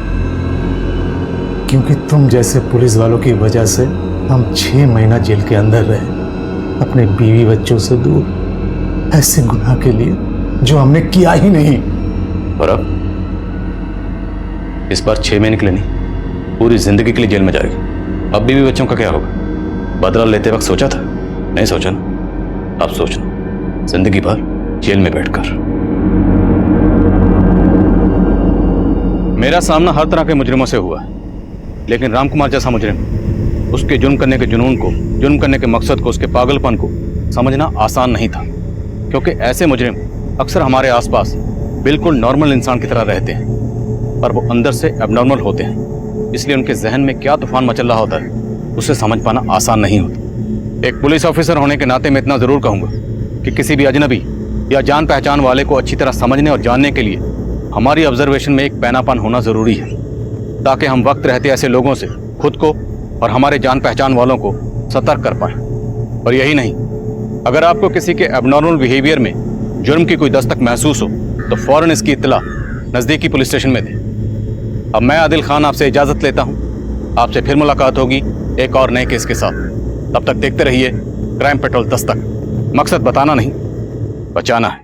क्योंकि तुम जैसे पुलिस वालों की वजह से हम 6 महीना जेल के अंदर रहे, अपने बीवी बच्चों से दूर, ऐसे गुनाह के लिए जो हमने किया ही नहीं। और अब इस बार 6 महीने के लिए नहीं, पूरी जिंदगी के लिए जेल में जाएगी। अब बीवी बच्चों का क्या होगा? बदला लेते वक्त सोचा था? नहीं सोचा ना, अब सोचना, जिंदगी भर जेल में बैठकर। मेरा सामना हर तरह के मुजरिमों से हुआ है, लेकिन रामकुमार जैसा मुजरिम, उसके जुर्म करने के जुनून को, जुर्म करने के मकसद को, उसके पागलपन को समझना आसान नहीं था, क्योंकि ऐसे मुजरिम अक्सर हमारे आसपास बिल्कुल नॉर्मल इंसान की तरह रहते हैं, पर वो अंदर से एबनॉर्मल होते हैं। इसलिए उनके जहन में क्या तूफान मचल रहा होता है, उसे समझ पाना आसान नहीं होता। एक पुलिस ऑफिसर होने के नाते मैं इतना जरूर कहूंगा कि किसी भी अजनबी या जान पहचान वाले को अच्छी तरह समझने और जानने के लिए हमारी ऑब्जर्वेशन में एक पैनापन होना जरूरी है, ताकि हम वक्त रहते ऐसे लोगों से खुद को और हमारे जान पहचान वालों को सतर्क कर पाएं। और यही नहीं, अगर आपको किसी के एबनॉर्मल बिहेवियर में जुर्म की कोई दस्तक महसूस हो तो फौरन इसकी इत्तला नज़दीकी पुलिस स्टेशन में दें। अब मैं आदिल खान आपसे इजाज़त लेता हूँ। आपसे फिर मुलाकात होगी एक और नए केस के साथ। तब तक देखते रहिए क्राइम पेट्रोल दस्तक। मकसद बताना नहीं, बचाना है।